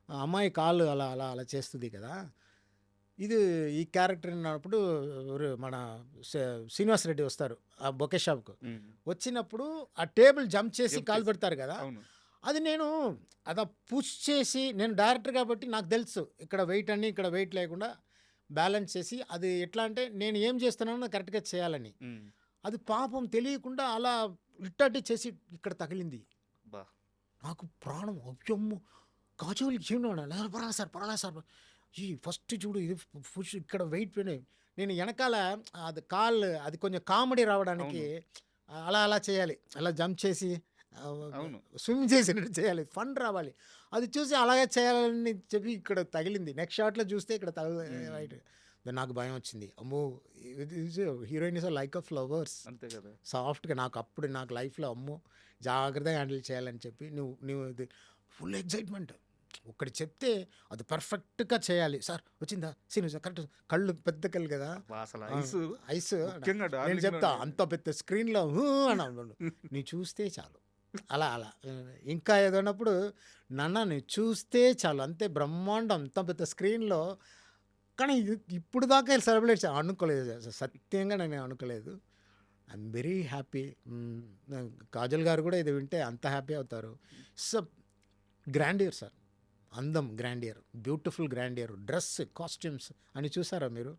అమ్మాయి కాళ్ళు అలా అలా అలా చేస్తుంది కదా, ఇది ఈ క్యారెక్టర్ అన్నప్పుడు మన శ్రీనివాస్ రెడ్డి వస్తారు ఆ బొకే షాప్కు, వచ్చినప్పుడు ఆ టేబుల్ జంప్ చేసి కాలు పెడతారు కదా, అది నేను అదా పుష్ చేసి, నేను డైరెక్టర్ కాబట్టి నాకు తెలుసు ఇక్కడ వెయిట్ అని ఇక్కడ వెయిట్ లేకుండా బ్యాలెన్స్ చేసి, అది ఎట్లా అంటే నేను ఏం చేస్తున్నానో కరెక్ట్గా చేయాలని, అది పాపం తెలియకుండా అలా ఇట్టటి చేసి ఇక్కడ తగిలింది. నాకు ప్రాణం, అయ్యమ్మ కాజోలికి చేయడం పర్వాలేదు సార్ ఈ ఫస్ట్ చూడు ఇది పుష్ ఇక్కడ వెయిట్ పోయినాయి, నేను వెనకాల అది కాళ్ళు అది కొంచెం కామెడీ రావడానికి అలా అలా చేయాలి, అలా జంప్ చేసి స్విమ్ చేసినట్టు చేయాలి, ఫన్ రావాలి, అది చూసి అలాగే చేయాలని చెప్పి ఇక్కడ తగిలింది. నెక్స్ట్ షాట్లో చూస్తే ఇక్కడ రైట్, నాకు భయం వచ్చింది, అమ్మో heroine is like of flowers, అంతే కదా సాఫ్ట్గా. నాకు అప్పుడు నాకు లైఫ్లో అమ్మో జాగ్రత్తగా హ్యాండిల్ చేయాలని చెప్పి నువ్వు ఇది ఫుల్ ఎగ్జైట్మెంట్, ఒకటి చెప్తే అది పర్ఫెక్ట్గా చేయాలి. సార్ వచ్చిందా సీన్ కరెక్ట్, కళ్ళు పెద్ద కళ్ళు కదా, అసలు ఐస్ ముఖ్యంగా నేను డార్లింగ్ చెప్తా లోనే. అంత పెద్ద స్క్రీన్లో అని అన్నాడు. నీ చూస్తే చాలు అలా అలా ఇంకా ఏదన్నప్పుడు నాన్న నువ్వు చూస్తే చాలు అంతే బ్రహ్మాండం అంత పెద్ద స్క్రీన్లో. కానీ ఇప్పుడు దాకా సెలబ్రేట్ అనుకోలేదు అసలు, సత్యంగా నేను అనుకోలేదు. I'm very happy. కాజల్ గారు కూడా ఇది వింటే అంత హ్యాపీ అవుతారు. సో గ్రాండియర్ సార్, అందం grandeur, beautiful grandeur, dress costumes అని చూసారా మీరు?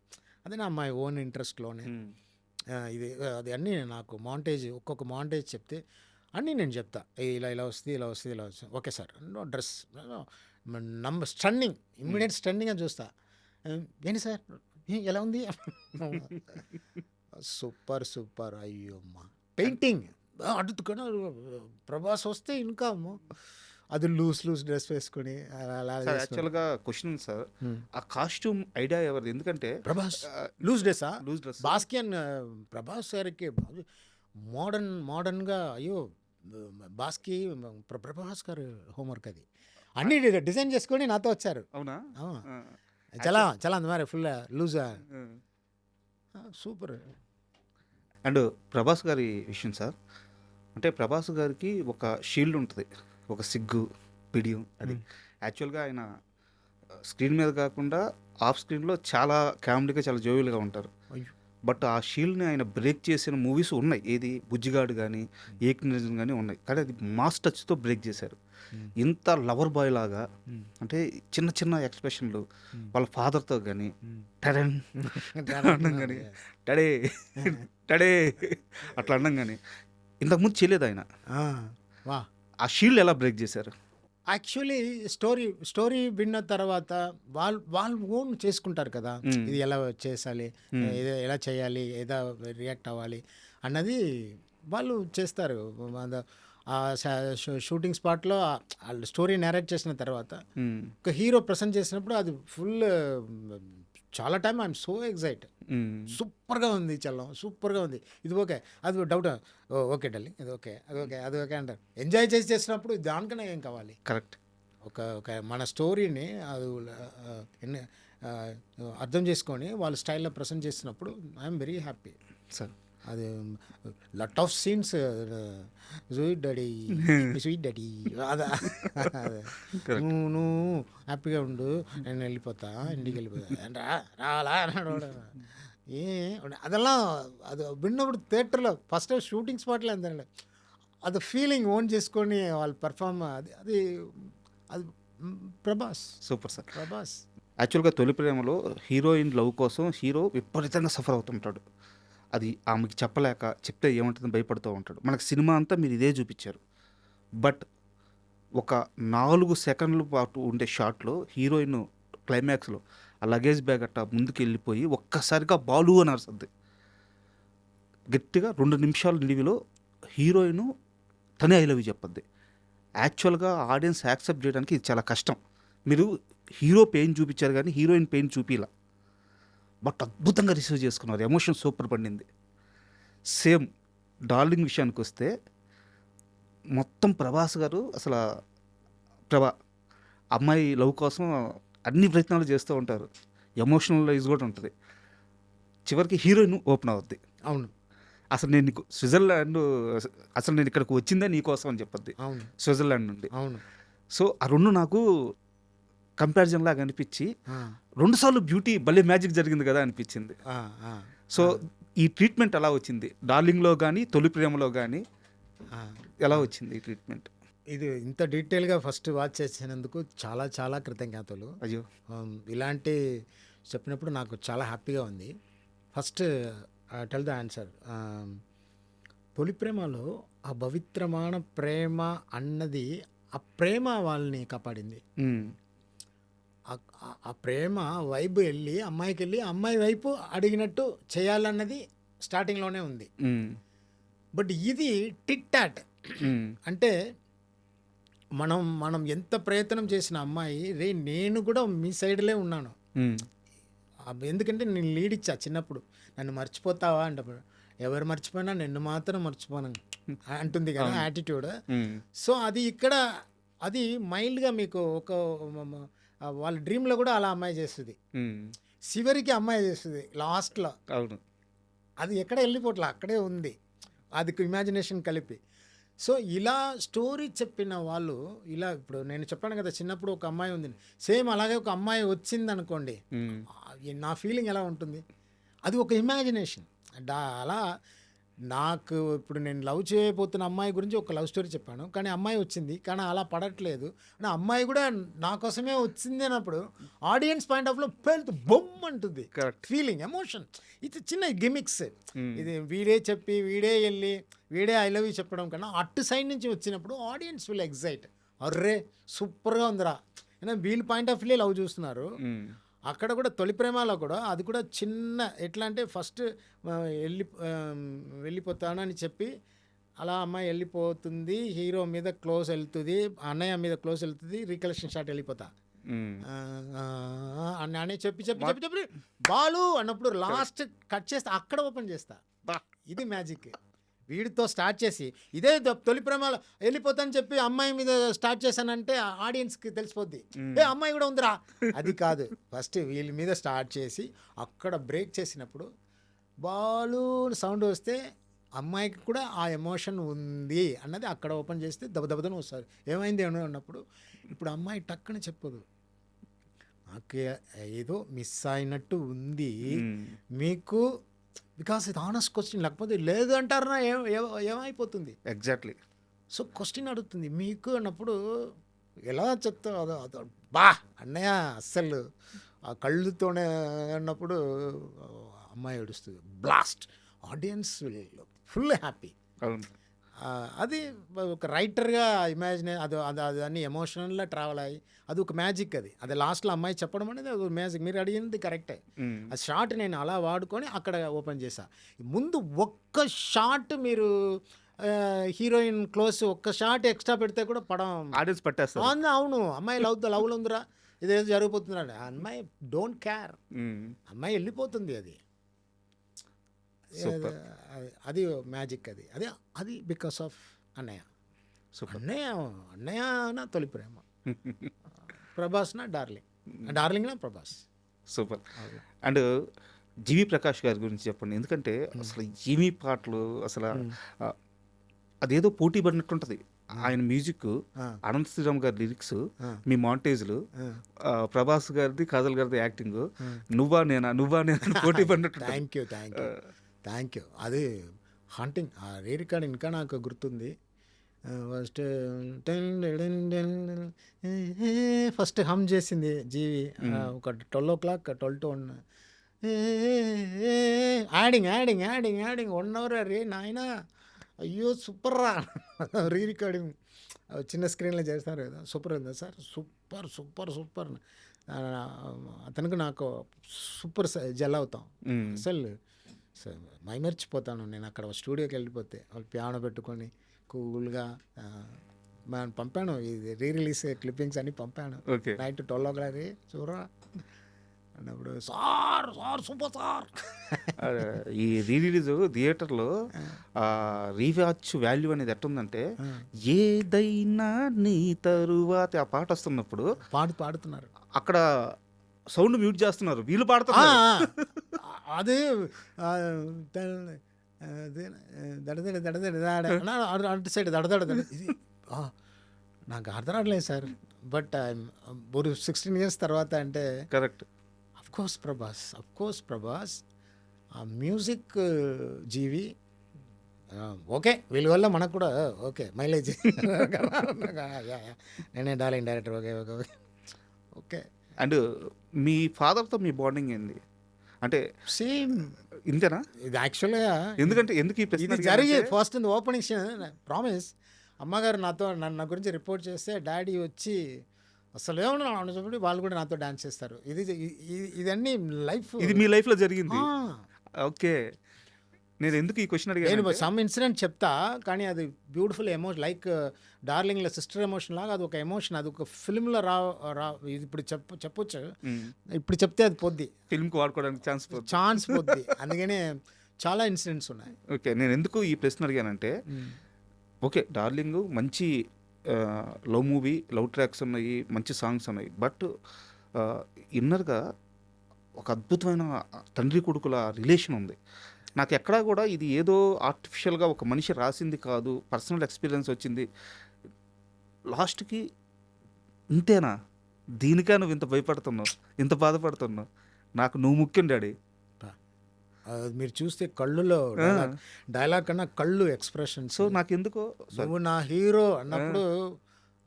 అదే నా మై ఓన్ ఇంట్రెస్ట్లోనే ఇది అది అన్నీ నాకు మాంటేజ్, ఒక్కొక్క మాంటేజ్ చెప్తే అన్నీ నేను చెప్తా, ఇలా ఇలా వస్తుంది ఇలా వస్తుంది ఇలా వస్తుంది. Okay sir, dress number stunning, immediate stunning అని చూస్తా. ఏంటి సార్ ఎలా ఉంది? Super super. అయ్యో అమ్మా పెయింటింగ్ అడుగుతున్నా ప్రభాస్ వస్తే ఇంకా అమ్మో అది లూజ్ డ్రెస్ వేసుకొని అలా యాక్చువల్గా క్వశ్చన్ సార్, ఆ కాస్ట్యూమ్ ఐడియా ఎవరిది? ఎందుకంటే ప్రభాస్ లూజ్ డ్రెస్సా? లూజ్ డ్రెస్ బాస్కియన్ ప్రభాస్ గారికి మోడర్న్గా అయ్యో బాస్కి ప్రభాస్ గారు హోంవర్క్ అది అన్నీ డిజైన్ చేసుకొని నాతో వచ్చారు. అవునా? చాలా చాలా అంత full loose super. And Prabhas గారి విషయం సార్, అంటే ప్రభాస్ గారికి ఒక షీల్డ్ ఉంటుంది, ఒక సిగ్గు పిడియం. అది యాక్చువల్గా ఆయన స్క్రీన్ మీద కాకుండా ఆఫ్ స్క్రీన్లో చాలా కామెడీగా చాలా జోవియల్గా ఉంటారు. బట్ ఆ షీల్డ్ని ఆయన బ్రేక్ చేసిన మూవీస్ ఉన్నాయి. ఏది బుజ్జిగాడు కానీ ఏక్ నిజం కానీ ఉన్నాయి, కానీ అది మాస్ టచ్తో బ్రేక్ చేశారు. ఇంత లవర్ బాయ్ లాగా, అంటే చిన్న చిన్న ఎక్స్ప్రెషన్లు వాళ్ళ ఫాదర్తో కానీ టడన్ అనడం కానీ టడే టడే అట్లా అనడం కానీ ఇంతకుముందు చేయలేదు ఆయన. వా ఆ షీల్డ్ ఎలా బ్రేక్ చేశారు? యాక్చువల్లీ స్టోరీ విన్న తర్వాత వాళ్ళు ఓన్ చేసుకుంటారు కదా, ఇది ఎలా చేసాలి, ఎలా చేయాలి, ఎలా రియాక్ట్ అవ్వాలి అన్నది వాళ్ళు చేస్తారు. ఆ షూటింగ్ స్పాట్లో స్టోరీ నేరేట్ చేసిన తర్వాత ఒక హీరో ప్రజెంట్ చేసినప్పుడు అది ఫుల్ చాలా టైం ఐఎమ్ సో ఎక్సైట్. సూపర్గా ఉంది చల్లం, సూపర్గా ఉంది, ఇది ఓకే అది డౌట్ ఓకే డార్లింగ్ ఇది ఓకే అది ఓకే అది ఓకే అంటారు. ఎంజాయ్ చేసినప్పుడు దానికన్నా ఏం కావాలి? కరెక్ట్. ఒక మన స్టోరీని అది అర్థం చేసుకొని వాళ్ళ స్టైల్లో ప్రజెంట్ చేసినప్పుడు ఐఎమ్ వెరీ హ్యాపీ సార్. అది లట్ ఆఫ్ సీన్స్ స్వీట్ డాడీ అదే నువ్వు హ్యాపీగా ఉండు, నేను వెళ్ళిపోతా ఇంటికి వెళ్ళిపోతా రాలా అన్నాడు. అదెல்லாம் అది విన్నప్పుడు థియేటర్లో ఫస్ట్ టైం షూటింగ్ స్పాట్లో అంతే అది ఫీలింగ్ ఓన్ చేసుకొని వాళ్ళు పెర్ఫామ్ అది ప్రభాస్. Super sir. ప్రభాస్ యాక్చువల్గా తొలి ప్రేమలో హీరోయిన్ లవ్ కోసం హీరో విపరీతంగా సఫర్ అవుతుంటాడు. అది ఆమెకి చెప్పలేక, చెప్తే ఏమంటుందని భయపడుతూ ఉంటాడు. మనకు సినిమా అంతా మీరు ఇదే చూపించారు. బట్ ఒక 4 సెకండ్ల పాటు ఉండే షాట్లో హీరోయిన్ క్లైమాక్స్లో ఆ లగేజ్ బ్యాగ్ అట్టా ముందుకు వెళ్ళిపోయి ఒక్కసారిగా బాలు అని అరుస్తుంది. గట్టిగా 2 నిమిషాల నిడివిలో హీరోయిన్ తనే ఐ లవ్ యూ చెప్పద్ది. యాక్చువల్గా ఆడియన్స్ యాక్సెప్ట్ చేయడానికి ఇది చాలా కష్టం. మీరు హీరో పెయిన్ చూపించారు కానీ హీరోయిన్ పెయిన్ చూపిలా, బట్ అద్భుతంగా రిసీవ్ చేసుకున్నారు. ఎమోషన్ సూపర్ పడింది. సేమ్ డార్లింగ్ విషయానికి వస్తే మొత్తం ప్రభాస్ గారు అసలు అమ్మాయి లవ్ కోసం అన్ని ప్రయత్నాలు చేస్తూ ఉంటారు. ఎమోషనలైజ్ కూడా ఉంటుంది. చివరికి హీరోయిన్ ఓపెన్ అవుద్ది. అవును, అసలు నేను నీకు స్విట్జర్లాండ్, అసలు నేను ఇక్కడికి వచ్చిందే నీకోసం అని చెప్పద్ది. అవును, స్విట్జర్లాండ్ నుండి. అవును. సో ఆ రెండు నాకు కంపారిజన్ లాగా అనిపించి 2 సార్లు బ్యూటీ భలే మ్యాజిక్ జరిగింది కదా అనిపించింది. సో ఈ ట్రీట్మెంట్ ఎలా వచ్చింది డార్లింగ్లో కానీ తొలి ప్రేమలో కానీ ఎలా వచ్చింది ఈ ట్రీట్మెంట్? ఇది ఇంత డీటెయిల్గా ఫస్ట్ వాచ్ చేసినందుకు చాలా చాలా కృతజ్ఞతలు. అయ్యో, ఇలాంటి చెప్పినప్పుడు నాకు చాలా హ్యాపీగా ఉంది. First tell the answer. తొలి ప్రేమలో ఆ పవిత్రమైన ప్రేమ అన్నది, ఆ ప్రేమ వాళ్ళని కాపాడింది. ఆ ప్రేమ వైపు వెళ్ళి అమ్మాయికి వెళ్ళి అమ్మాయి వైపు అడిగినట్టు చేయాలన్నది స్టార్టింగ్లోనే ఉంది. బట్ ఇది టిట్ టాట్ అంటే మనం ఎంత ప్రయత్నం చేసిన అమ్మాయి నేను కూడా మీ సైడ్లే ఉన్నాను, ఎందుకంటే నేను లీడ్ ఇచ్చా చిన్నప్పుడు. నన్ను మర్చిపోతావా అంటే ఎవరు మర్చిపోయినా నిన్ను మాత్రం మర్చిపోను అంటుంది కదా యాటిట్యూడ్. సో అది ఇక్కడ అది మైల్డ్గా మీకు ఒక వాళ్ళ డ్రీమ్లో కూడా అలా అమ్మాయి చేస్తుంది, చివరికి అమ్మాయి చేస్తుంది లాస్ట్లో. అవును. అది ఎక్కడ వెళ్ళిపోట్లా, అక్కడే ఉంది, అది ఇమాజినేషన్ కలిపి. సో ఇలా స్టోరీ చెప్పిన వాళ్ళు ఇలా, ఇప్పుడు నేను చెప్పాను కదా చిన్నప్పుడు ఒక అమ్మాయి ఉంది, సేమ్ అలాగే ఒక అమ్మాయి వచ్చింది అనుకోండి, నా ఫీలింగ్ ఎలా ఉంటుంది, అది ఒక ఇమాజినేషన్. అలా నాకు ఇప్పుడు నేను లవ్ చేయబోతున్న అమ్మాయి గురించి ఒక లవ్ స్టోరీ చెప్పాను, కానీ అమ్మాయి వచ్చింది, కానీ అలా పడట్లేదు, నా అమ్మాయి కూడా నా కోసమే వచ్చింది అన్నప్పుడు ఆడియన్స్ పాయింట్ ఆఫ్ లో పెళ్తూ బొమ్మ అంటుంది ఫీలింగ్, ఎమోషన్. ఇది చిన్న గిమిక్స్, ఇది వీడే చెప్పి వీడే వెళ్ళి వీడే ఐ లవ్ యూ చెప్పడం కన్నా అటు సైడ్ నుంచి వచ్చినప్పుడు ఆడియన్స్ విల్ ఎగ్జైట్, అర్రే సూపర్గా ఉందిరా, వీళ్ళ పాయింట్ ఆఫ్ వ్యూ లవ్ చూస్తున్నారు. అక్కడ కూడా తొలి ప్రేమలో కూడా అది కూడా చిన్న ఎట్లా అంటే ఫస్ట్ వెళ్ళిపోతానని చెప్పి అలా అమ్మాయి వెళ్ళిపోతుంది, హీరో మీద క్లోజ్ వెళ్తుంది, అన్నయ్య మీద క్లోజ్ వెళ్తుంది, రీకలెక్షన్ షాట్ వెళ్ళిపోతా అని చెప్పి చెప్పి చెప్పి చెప్పి బాలు అన్నప్పుడు లాస్ట్ కట్ చేస్తా, అక్కడ ఓపెన్ చేస్తా. ఇది మ్యాజిక్. వీడితో స్టార్ట్ చేసి ఇదే తొలి ప్రేమలో వెళ్ళిపోతానని చెప్పి అమ్మాయి మీద స్టార్ట్ చేశానంటే ఆడియన్స్కి తెలిసిపోద్ది, ఏ అమ్మాయి కూడా ఉందిరా. అది కాదు, ఫస్ట్ వీళ్ళ మీద స్టార్ట్ చేసి అక్కడ బ్రేక్ చేసినప్పుడు బాలు సౌండ్ వస్తే అమ్మాయికి కూడా ఆ ఎమోషన్ ఉంది అన్నది అక్కడ ఓపెన్ చేస్తే దెబ్బదెబ్బతను వస్తారు. ఏమైంది అన్నప్పుడు ఇప్పుడు అమ్మాయి టక్కుని చెప్పదు, నాకు ఏదో మిస్ అయినట్టు ఉంది మీకు, బికాస్ ఇది ఆనెస్ట్ క్వశ్చన్, లేకపోతే లేదు అంటారా ఏమైపోతుంది. ఎగ్జాక్ట్లీ. సో క్వశ్చన్ అడుగుతుంది మీకు అన్నప్పుడు ఎలా చెప్తావు, బా అన్నయ్య అస్సలు ఆ కళ్ళుతోనే అన్నప్పుడు అమ్మాయి ఏడుస్తుంది, బ్లాస్ట్, ఆడియన్స్ ఫుల్ హ్యాపీ. అది ఒక రైటర్గా అది అన్ని ఎమోషనల్గా ట్రావెల్ అయ్యి అది ఒక మ్యాజిక్. అది లాస్ట్లో అమ్మాయి చెప్పడం అనేది అది మ్యాజిక్. మీరు అడిగింది కరెక్టే, ఆ షాట్ నేను అలా వాడుకొని అక్కడ ఓపెన్ చేశా. ముందు ఒక్క షాట్ మీరు హీరోయిన్ క్లోజ్ ఒక్క షాట్ ఎక్స్ట్రా పెడితే కూడా పడం ఆడియన్స్ పట్టేస్తారు. అవును, అమ్మాయి లవ్లో ఉందిరా, ఇదేదో జరిగిపోతుందండి, అమ్మాయి డోంట్ కేర్, అమ్మాయి వెళ్ళిపోతుంది. అది మ్యాజిక్. అది బికాస్ ఆఫ్ అన్నయ్య. అన్నయ్య నా తొలి ప్రేమ, ప్రభాస్ నా డార్లింగ్ నా ప్రభాస్. సూపర్. అండ్ జీవి ప్రకాష్ గారి గురించి చెప్పండి, ఎందుకంటే అసలు ఏమీ పాటలు అసలు అదేదో పోటీ పడినట్టుంటది. ఆయన మ్యూజిక్, అనంత శ్రీరామ్ గారి లిరిక్స్, మీ మాంటేజ్లు, ప్రభాస్ గారిది కాజల్ గారిది యాక్టింగ్, నువ్వా నేనా పోటీ పడినట్టు. Thank you. అది హంటింగ్ ఆ రీ రికార్డ్ ఇంకా నాకు గుర్తుంది. ఫస్ట్ హమ్ చేసింది జీవి ఒక 12 o'clock 12 to 1 యాడింగ్ 1 hour. అరే నాయన, అయ్యో సూపర్ రా. రీ రికార్డింగ్ చిన్న స్క్రీన్లో చేస్తారు కదా, సూపర్ ఉందా సార్, సూపర్. అతనికి నాకు సూపర్ జల్ అవుతాం అసలు. మైమర్చిపోతాను నేను అక్కడ స్టూడియోకి వెళ్ళిపోతే, వాళ్ళు పియానో పెట్టుకొని కూల్గా పంపాను, ఇది రీ రిలీజ్ క్లిప్పింగ్స్ అన్ని పంపాను. నైట్ 12 o'clock చూడరా అన్నప్పుడు సార్ సూపర్ సార్. ఈ రీ రిలీజ్ థియేటర్లో రీవాచ్ వాల్యూ అనేది ఎట్టుందంటే, ఏదైనా నీ తరువాత ఆ పాట వస్తున్నప్పుడు పాడుతున్నారు, అక్కడ సౌండ్ మ్యూట్ చేస్తున్నారు, వీళ్ళు పాడుతున్నారు. అది అటు సైడ్ దడదడ ఇది నాకు అర్థం రావట్లేదు సార్. బట్ ఒక 16 years తర్వాత అంటే కరెక్ట్. అఫ్ కోర్స్ ప్రభాస్ ఆ మ్యూజిక్ జీవి ఓకే, వీళ్ళ వల్ల మనకు కూడా ఓకే మైలేజ్. నేనే డార్లింగ్ డైరెక్టర్. ఓకే. అండ్ మీ ఫాదర్తో మీ బాండింగ్ ఏంది అంటే? సేమ్ ఇంతేనా? ఇది యాక్చువల్గా ఎందుకంటే ఇది జరిగే ఫస్ట్ ఓపెనింగ్ ప్రామిస్ అమ్మగారు నా గురించి రిపోర్ట్ చేస్తే డాడీ వచ్చి అసలు ఏమన్నా చెప్పి వాళ్ళు కూడా నాతో డాన్స్ చేస్తారు. ఇదన్నీ లైఫ్, ఇది మీ లైఫ్లో జరిగింది. ఓకే. నేను ఎందుకు ఈ క్వశ్చన్ అడిగాను, నేను సమ్ ఇన్సిడెంట్ చెప్తా, కానీ అది బ్యూటిఫుల్ ఎమోషన్, లైక్ డార్లింగ్లో సిస్టర్ ఎమోషన్ లాగా అది ఒక ఎమోషన్, అది ఒక ఫిల్మ్లో ఇది ఇప్పుడు చెప్పొచ్చు, ఇప్పుడు చెప్తే అది పొద్ది, ఫిల్మ్కి వాడుకోవడానికి ఛాన్స్ పొద్ది. అందుకనే చాలా ఇన్సిడెంట్స్ ఉన్నాయి. ఓకే. నేను ఎందుకు ఈ ప్రశ్న అడిగానంటే, ఓకే డార్లింగ్ మంచి లవ్ మూవీ, లవ్ ట్రాక్స్ ఉన్నాయి, మంచి సాంగ్స్ ఉన్నాయి. బట్ ఇన్నర్గా ఒక అద్భుతమైన తండ్రి కొడుకుల రిలేషన్ ఉంది. నాకు ఎక్కడా కూడా ఇది ఏదో ఆర్టిఫిషియల్గా ఒక మనిషి రాసింది కాదు, పర్సనల్ ఎక్స్పీరియన్స్ వచ్చింది. లాస్ట్కి ఇంతేనా, దీనికా నువ్వు ఇంత భయపడుతున్నావు, ఇంత బాధపడుతున్నావు, నాకు నువ్వు ముఖ్యం డాడీ. మీరు చూస్తే కళ్ళులో డైలాగ్ కన్నా కళ్ళు ఎక్స్ప్రెషన్స్. సో నాకు ఎందుకో నువ్వు నా హీరో అన్నప్పుడు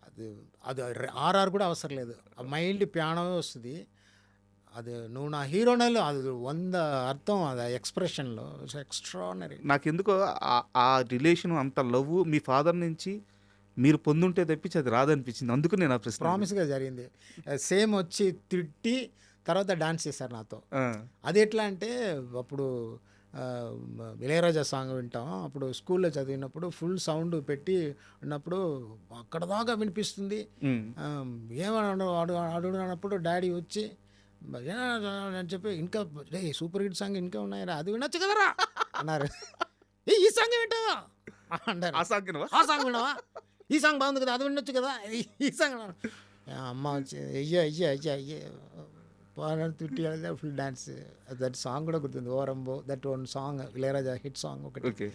అది అది ఆర్ఆర్ కూడా అవసరం లేదు, మైల్డ్ పియానో వస్తుంది. అది నువ్వు నా హీరోనలో అది 100 అర్థం అది ఎక్స్ప్రెషన్లో ఎక్స్ట్రానరీ. నాకెందుకో ఆ రిలేషన్ అంత లవ్ మీ ఫాదర్ నుంచి మీరు పొందుంటే తప్పించి అది రాదనిపించింది. అందుకు నేను ఆ ప్రశ్న. ప్రామిస్గా జరిగింది. సేమ్ వచ్చి తిట్టి తర్వాత డాన్స్ చేశారు నాతో. అది ఎట్లా అంటే అప్పుడు ఇళయరాజా సాంగ్ వింటాం, అప్పుడు స్కూల్లో చదివినప్పుడు ఫుల్ సౌండ్ పెట్టి ఉన్నప్పుడు అక్కడ దాకా వినిపిస్తుంది. ఏమన్నా అడుగునప్పుడు డాడీ వచ్చి అని చెప్పి ఇంకా సూపర్ హిట్ సాంగ్ ఇంకా ఉన్నాయరా, అది వినొచ్చు కదరా అన్నారు. ఈ సాంగ్ వింటావా అంటారు. ఆ సాంగ్ వినవా, ఈ సాంగ్ బాగుంది కదా, అది వినొచ్చు కదా, ఈ సాంగ్. అమ్మ వచ్చి అయ్యే తిట్టి ఫుల్ డాన్స్. దట్ సాంగ్ కూడా గుర్తుంది, ఓరంబో. That one song Ilaiyaraaja hit song ఒకటి,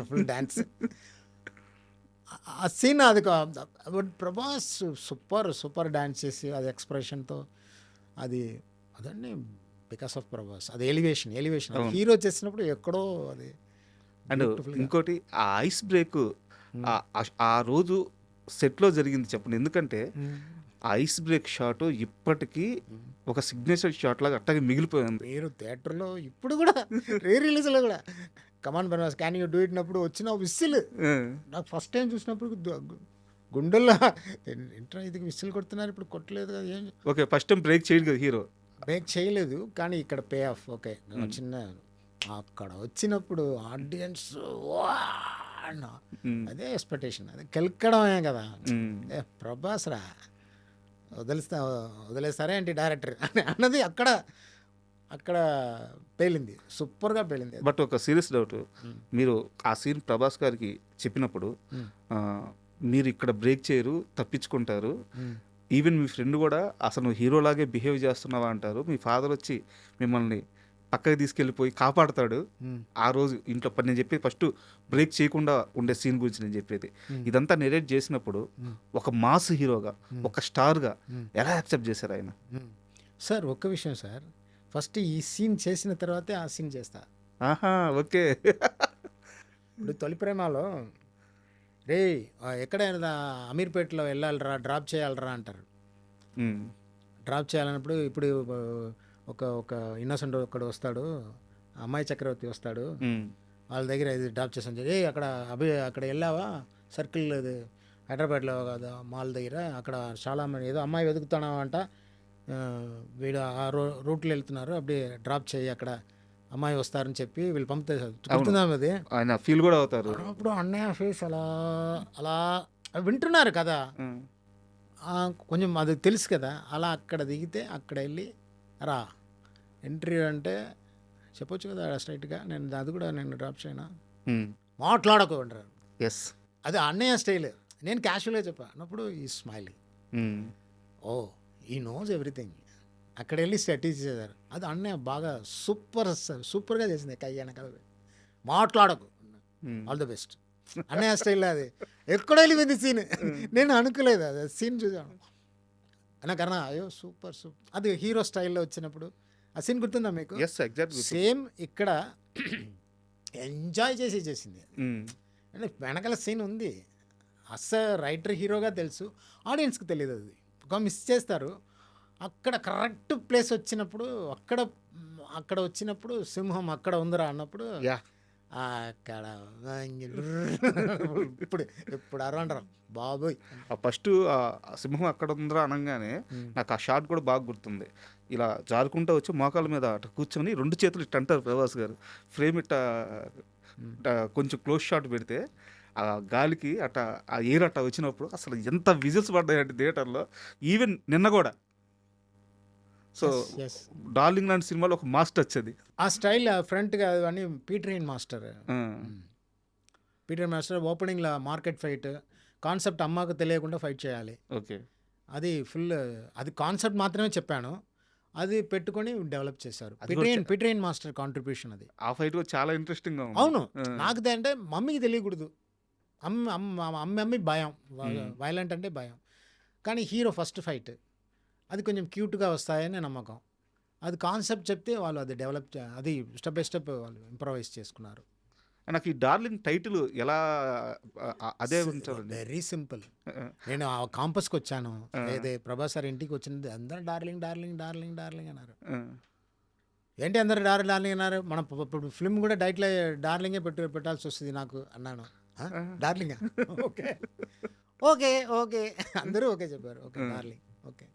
ఫుల్ డాన్స్. ఆ సీన్ అది ప్రభాస్ సూపర్ డాన్స్ చేసి అది ఎక్స్ప్రెషన్తో అది అదన్నీ బికాస్ ఆఫ్ ప్రభాస్. అది ఎలివేషన్ హీరో చేసినప్పుడు ఎక్కడో అది. అండ్ ఇంకోటి ఆ ఐస్ బ్రేక్ ఆ రోజు సెట్లో జరిగింది చెప్పండి. ఎందుకంటే ఆ ఐస్ బ్రేక్ షాట్ ఇప్పటికీ ఒక సిగ్నేచర్ షాట్ లాగా అట్టగా మిగిలిపోయింది. మీరు థియేటర్లో ఇప్పుడు కూడా రిలీజ్లో కూడా కమాన్ బెనవాస్ క్యాన్ యూ డూ ఇట్ నప్పుడు వచ్చిన విసిల్ నాకు ఫస్ట్ టైం చూసినప్పుడు గుండెల్లో ఇంట్రా ఇది విసిల్ కొడుతున్నారు, ఇప్పుడు కొట్టలేదు కదా. ఏం ఓకే, ఫస్ట్ టైం బ్రేక్ చేయడు కదా హీరో, బ్రేక్ చేయలేదు కానీ ఇక్కడ పే ఆఫ్. ఓకే, చిన్న అక్కడ వచ్చినప్పుడు ఆడియన్స్ అదే ఎక్స్పెక్టేషన్, అదే కెలకడమే కదా. ప్రభాస్ రా వదిలేస్తారే ఏంటి డైరెక్టర్ అన్నది అక్కడ పేలింది, సూపర్గా పేలింది. బట్ ఒక సీరియస్ డౌట్, మీరు ఆ సీన్ ప్రభాస్ గారికి చెప్పినప్పుడు మీరు ఇక్కడ బ్రేక్ చేయరు, తప్పించుకుంటారు, ఈవెన్ మీ ఫ్రెండ్ కూడా అసలు నువ్వు హీరోలాగే బిహేవ్ చేస్తున్నావా అంటారు. మీ ఫాదర్ వచ్చి మిమ్మల్ని పక్కకి తీసుకెళ్ళిపోయి కాపాడుతాడు. ఆ రోజు ఇంట్లో నేను చెప్పేది ఫస్ట్ బ్రేక్ చేయకుండా ఉండే సీన్ గురించి నేను చెప్పేది. ఇదంతా నెరేట్ చేసినప్పుడు ఒక మాస్ హీరోగా, ఒక స్టార్గా ఎలా యాక్సెప్ట్ చేశారు ఆయన? సార్ ఒక్క విషయం సార్, ఫస్ట్ ఈ సీన్ చేసిన తర్వాతే ఆ సీన్ చేస్తా. ఓకే. ఇప్పుడు తొలి ప్రేమలో రే ఎక్కడైనా అమీర్పేటలో వెళ్ళాలిరా, డ్రాప్ చేయాలరా అంటారు. డ్రాప్ చేయాలన్నప్పుడు ఇప్పుడు ఒక ఇన్నోసెంట్ ఒకడు వస్తాడు, అమ్మాయి చక్రవర్తి వస్తాడు, వాళ్ళ దగ్గర ఇది డ్రాప్ చేసాను. అక్కడ వెళ్ళావా సర్కిల్ హైదరాబాద్లో కదా మాల్ దగ్గర, అక్కడ చాలా మంది ఏదో అమ్మాయి వెతుకుతున్నావా అంట, వీడు ఆ రూట్లో వెళ్తున్నారు, అప్పుడే డ్రాప్ చేయి, అక్కడ అమ్మాయి వస్తారని చెప్పి వీళ్ళు పంపుతారు. అది ఆయన ఫీల్ కూడా అవుతారు. అప్పుడు అన్నయ్య ఫేస్ అలా వింటున్నారు కదా, కొంచెం అది తెలుసు కదా. అలా అక్కడ దిగితే అక్కడ వెళ్ళి రా ఎంట్రీ అంటే చెప్పొచ్చు కదా స్ట్రైట్గా, అది కూడా నేను డ్రాప్ చేయనా, మాట్లాడకు అంటారు. ఎస్, అది అన్నయ్య స్టైల్. నేను క్యాషువల్గా చెప్పా అన్నప్పుడు ఈ స్మైలింగ్, ఓ ఈ నోస్ ఎవ్రీథింగ్. అక్కడ వెళ్ళి స్ట్రాటజీ చేశారు. అది అన్నయ్య బాగా సూపర్గా చేసింది. కయ్యాన కదా మాట్లాడకు, ఆల్ ది బెస్ట్ అన్నయ్య స్టైల్. అది ఎక్కడ వెళ్ళిపోయింది సీన్, నేను అనుకోలేదు. అది సీన్ చూసాను అన్నకన్నా అయ్యో సూపర్. అది హీరో స్టైల్లో వచ్చినప్పుడు ఆ సీన్ గుర్తుందా మీకు? సేమ్ ఇక్కడ ఎంజాయ్ చేసింది. అంటే వెనకాల సీన్ ఉంది, రైటర్ హీరోగా తెలుసు, ఆడియన్స్కి తెలియదు. అది ఒక మిస్ చేస్తారు. అక్కడ కరెక్ట్ ప్లేస్ వచ్చినప్పుడు అక్కడ వచ్చినప్పుడు సింహం అక్కడ ఉందిరా అన్నప్పుడు అక్కడ ఇప్పుడు అరవంటారు బాబోయ్. ఫస్ట్ సింహం అక్కడ ఉందిరా అనగానే నాకు ఆ షాట్ కూడా బాగా గుర్తుంది. ఇలా జారుకుంటూ వచ్చి మోకాల మీద అట్లా కూర్చొని 2 చేతులు ఇట్ట అంటారు ప్రభాస్ గారు. ఫ్రేమ్ ఇట్ట కొంచెం క్లోజ్ షాట్ పెడితే ఆ గాలికి అట్ట ఆ ఎయిర్ అట్ట వచ్చినప్పుడు అసలు ఎంత విజిల్స్ పడ్డాయంటే థియేటర్లో. ఈవెన్ నిన్న కూడా. సో డార్లింగ్ లాంటి సినిమాలో ఒక మాస్టర్ వచ్చేది ఆ స్టైల్ ఫ్రంట్గా అని పీటర్ మాస్టర్ ఓపెనింగ్లో మార్కెట్ ఫైట్ కాన్సెప్ట్ అమ్మకు తెలియకుండా ఫైట్ చేయాలి. ఓకే. అది ఫుల్, అది కాన్సెప్ట్ మాత్రమే చెప్పాను, అది పెట్టుకొని డెవలప్ చేశారు. అది కూడా పిట్రైన్ మాస్టర్ కాంట్రిబ్యూషన్ అది. ఆ ఫైట్ కూడా చాలా ఇంట్రెస్టింగ్గా ఉంది. అవును, ఆ. నాకు అంటే మమ్మీకి తెలియకూడదు, అమ్మ భయం, వైలెంట్ అంటే భయం. కానీ హీరో ఫస్ట్ ఫైట్ అది కొంచెం క్యూట్గా వస్తాయని నమ్మకం. అది కాన్సెప్ట్ చెప్తే వాళ్ళు అది డెవలప్ అది స్టెప్ బై స్టెప్ వాళ్ళు ఇంప్రవైజ్ చేసుకున్నారు. నాకు ఈ డార్లింగ్ టైటిల్ ఎలా అదే ఉంచాలండి. Very simple. నేను ఆ కాంపస్కి వచ్చాను, ఏదే ప్రభాస్ సార్ ఇంటికి వచ్చినది అందరూ డార్లింగ్ డార్లింగ్ డార్లింగ్ డార్లింగ్ అన్నారు. ఏంటి అందరు డార్లింగ్ అన్నారు, మన ఇప్పుడు ఫిల్మ్ కూడా డైట్లో డార్లింగే పెట్టాల్సి వస్తుంది నాకు అన్నాను. డార్లింగా? ఓకే ఓకే ఓకే అందరూ ఓకే చెప్పారు. Okay darling okay.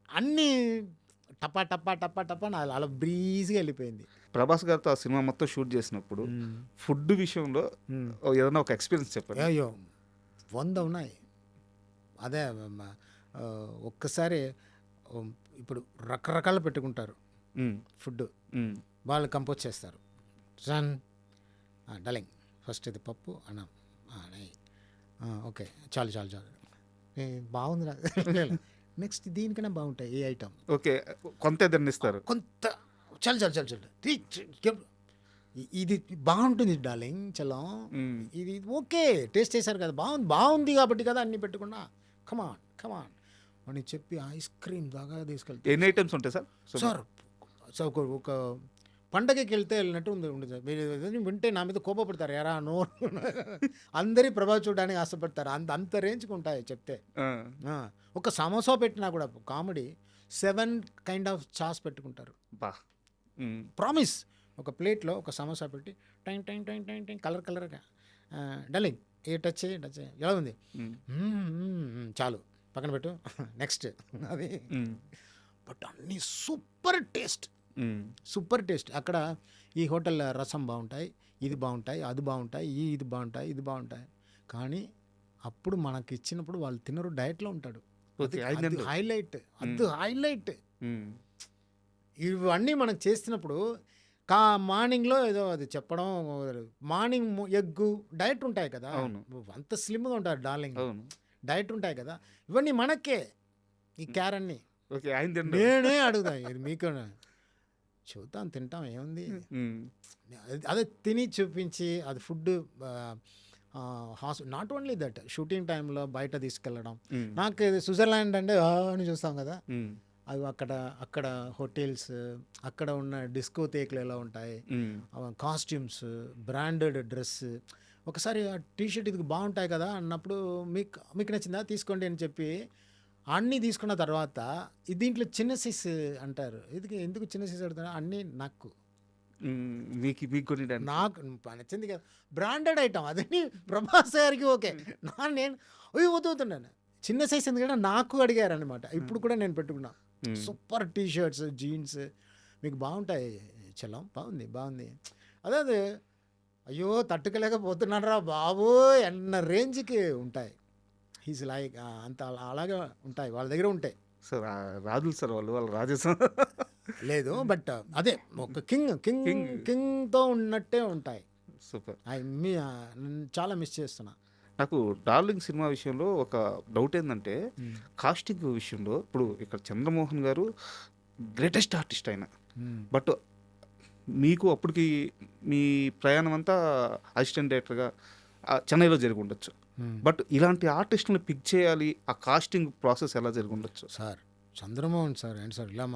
అన్నీ టపా టపా టపా టపా అలా బ్రీజ్గా వెళ్ళిపోయింది. ప్రభాస్ గారితో ఆ సినిమా మొత్తం షూట్ చేసినప్పుడు ఫుడ్ విషయంలో ఏదైనా ఒక ఎక్స్పీరియన్స్ చెప్పండి. అయ్యో 100 ఉన్నాయి. అదే ఒక్కసారి ఇప్పుడు రకరకాలు పెట్టుకుంటారు ఫుడ్, వాళ్ళు కంపోజ్ చేస్తారు. సన్ డలింగ్ ఫస్ట్ ఇది పప్పు అన్నం ఓకే చాలు చాలు చాలు బాగుంది, నెక్స్ట్ దీనికన్నా బాగుంటాయి ఏ ఐటమ్. ఓకే, కొంత ఏదైనా ఇస్తారు, కొంత చల్ చల్ చల్ చల్ ఇది బాగుంటుంది డార్లింగ్ చలం, ఇది ఓకే టేస్ట్ చేశారు కదా, బాగుంది కాబట్టి కదా అన్నీ పెట్టుకున్నా, కమాన్ కమాన్ అని చెప్పి ఐస్ క్రీమ్ దాకా తీసుకెళ్తే. ఎన్ని ఐటమ్స్ ఉంటాయి సార్? సార్ ఒక పండగకి వెళ్ళినట్టు ఉంది సార్. మీరు వింటే నా మీద కోపపడతారు, ఎరా నో అందరి ప్రభావం చూడడానికి ఆశపడతారు, అంత రేంజ్కి ఉంటాయి చెప్తే. ఒక సమోసా పెట్టినా కూడా కామెడీ 7 కైండ్ ఆఫ్ చాస్ పెట్టుకుంటారు. ప్రామిస్. ఒక ప్లేట్లో ఒక సమోసా పెట్టి time time time time time కలర్గా డలింగ్ ఏ టచ్ ఎలా ఉంది, చాలు పక్కన పెట్టు నెక్స్ట్ అది. బట్ అన్నీ సూపర్ టేస్ట్. అక్కడ ఈ హోటల్ రసం బాగుంటాయి, ఇది బాగుంటాయి, అది బాగుంటాయి, ఇది బాగుంటాయి, ఇది బాగుంటాయి. కానీ అప్పుడు మనకి ఇచ్చినప్పుడు వాళ్ళు తినరు, డయట్లో ఉంటాడు. Highlight highlight. ఇవన్నీ మనం చేస్తున్నప్పుడు మార్నింగ్లో ఏదో అది చెప్పడం, మార్నింగ్ ఎగ్గు డైట్ ఉంటాయి కదా, అంత స్లిమ్గా ఉంటారు డార్లింగ్, డైట్ ఉంటాయి కదా, ఇవన్నీ మనకే ఈ క్యారన్ని. నేనే అడుగుతా, ఇది మీకు చూద్దాం తింటాం ఏముంది, అదే తిని చూపించి అది food. Not only that, shooting టైంలో బయట తీసుకెళ్ళడం. నాకు స్విట్జర్లాండ్ అంటే అని చూస్తాం కదా, అవి అక్కడ హోటల్స్, అక్కడ ఉన్న డిస్కోథేక్లు ఎలా ఉంటాయి, కాస్ట్యూమ్స్, బ్రాండెడ్ డ్రెస్. ఒకసారి ఆ టీషర్ట్ ఇది బాగుంటాయి కదా అన్నప్పుడు మీకు నచ్చిందా తీసుకోండి అని చెప్పి అన్నీ తీసుకున్న తర్వాత దీంట్లో చిన్న సైజ్ అంటారు, ఎందుకు చిన్న సైజ్ అడుగుతారు, అన్నీ నాకు నచ్చింది కదా బ్రాండెడ్ ఐటమ్, అదని ప్రభాస్ గారికి ఓకే, నేను వదులుతున్నాను చిన్న సైజ్ ఎందుకంటే నాకు అడిగారు అనమాట. ఇప్పుడు కూడా నేను పెట్టుకున్నా సూపర్ టీషర్ట్స్, జీన్స్ మీకు బాగుంటాయి చలం, బాగుంది అదే అయ్యో తట్టుకోలేకపోతున్నాను రా బాబు అన్న రేంజ్కి ఉంటాయి. హీస్ లైక్ అంత అలాగే ఉంటాయి, వాళ్ళ దగ్గర ఉంటాయి సార్. రాజులు సార్ వాళ్ళు రాజేశం లేదు, బట్ అదే ఒక కింగ్తో ఉన్నట్టే ఉంటాయి. సూపర్. చాలా మిస్ చేస్తున్నా. నాకు డార్లింగ్ సినిమా విషయంలో ఒక డౌట్ ఏంటంటే కాస్టింగ్ విషయంలో, ఇప్పుడు ఇక్కడ చంద్రమోహన్ గారు గ్రేటెస్ట్ ఆర్టిస్ట్ ఆయన, బట్ మీకు అప్పటికి మీ ప్రయాణం అంతా అసిస్టెంట్ డైరెక్టర్గా చెన్నైలో జరిగి ఉండొచ్చు, బట్ ఇలాంటి ఆర్టిస్ట్ని పిక్ చేయాలి, ఆ కాస్టింగ్ ప్రాసెస్ ఎలా జరిగి ఉండొచ్చు సార్? చంద్రమోహన్ సార్ ఏంటి సార్ ఇలా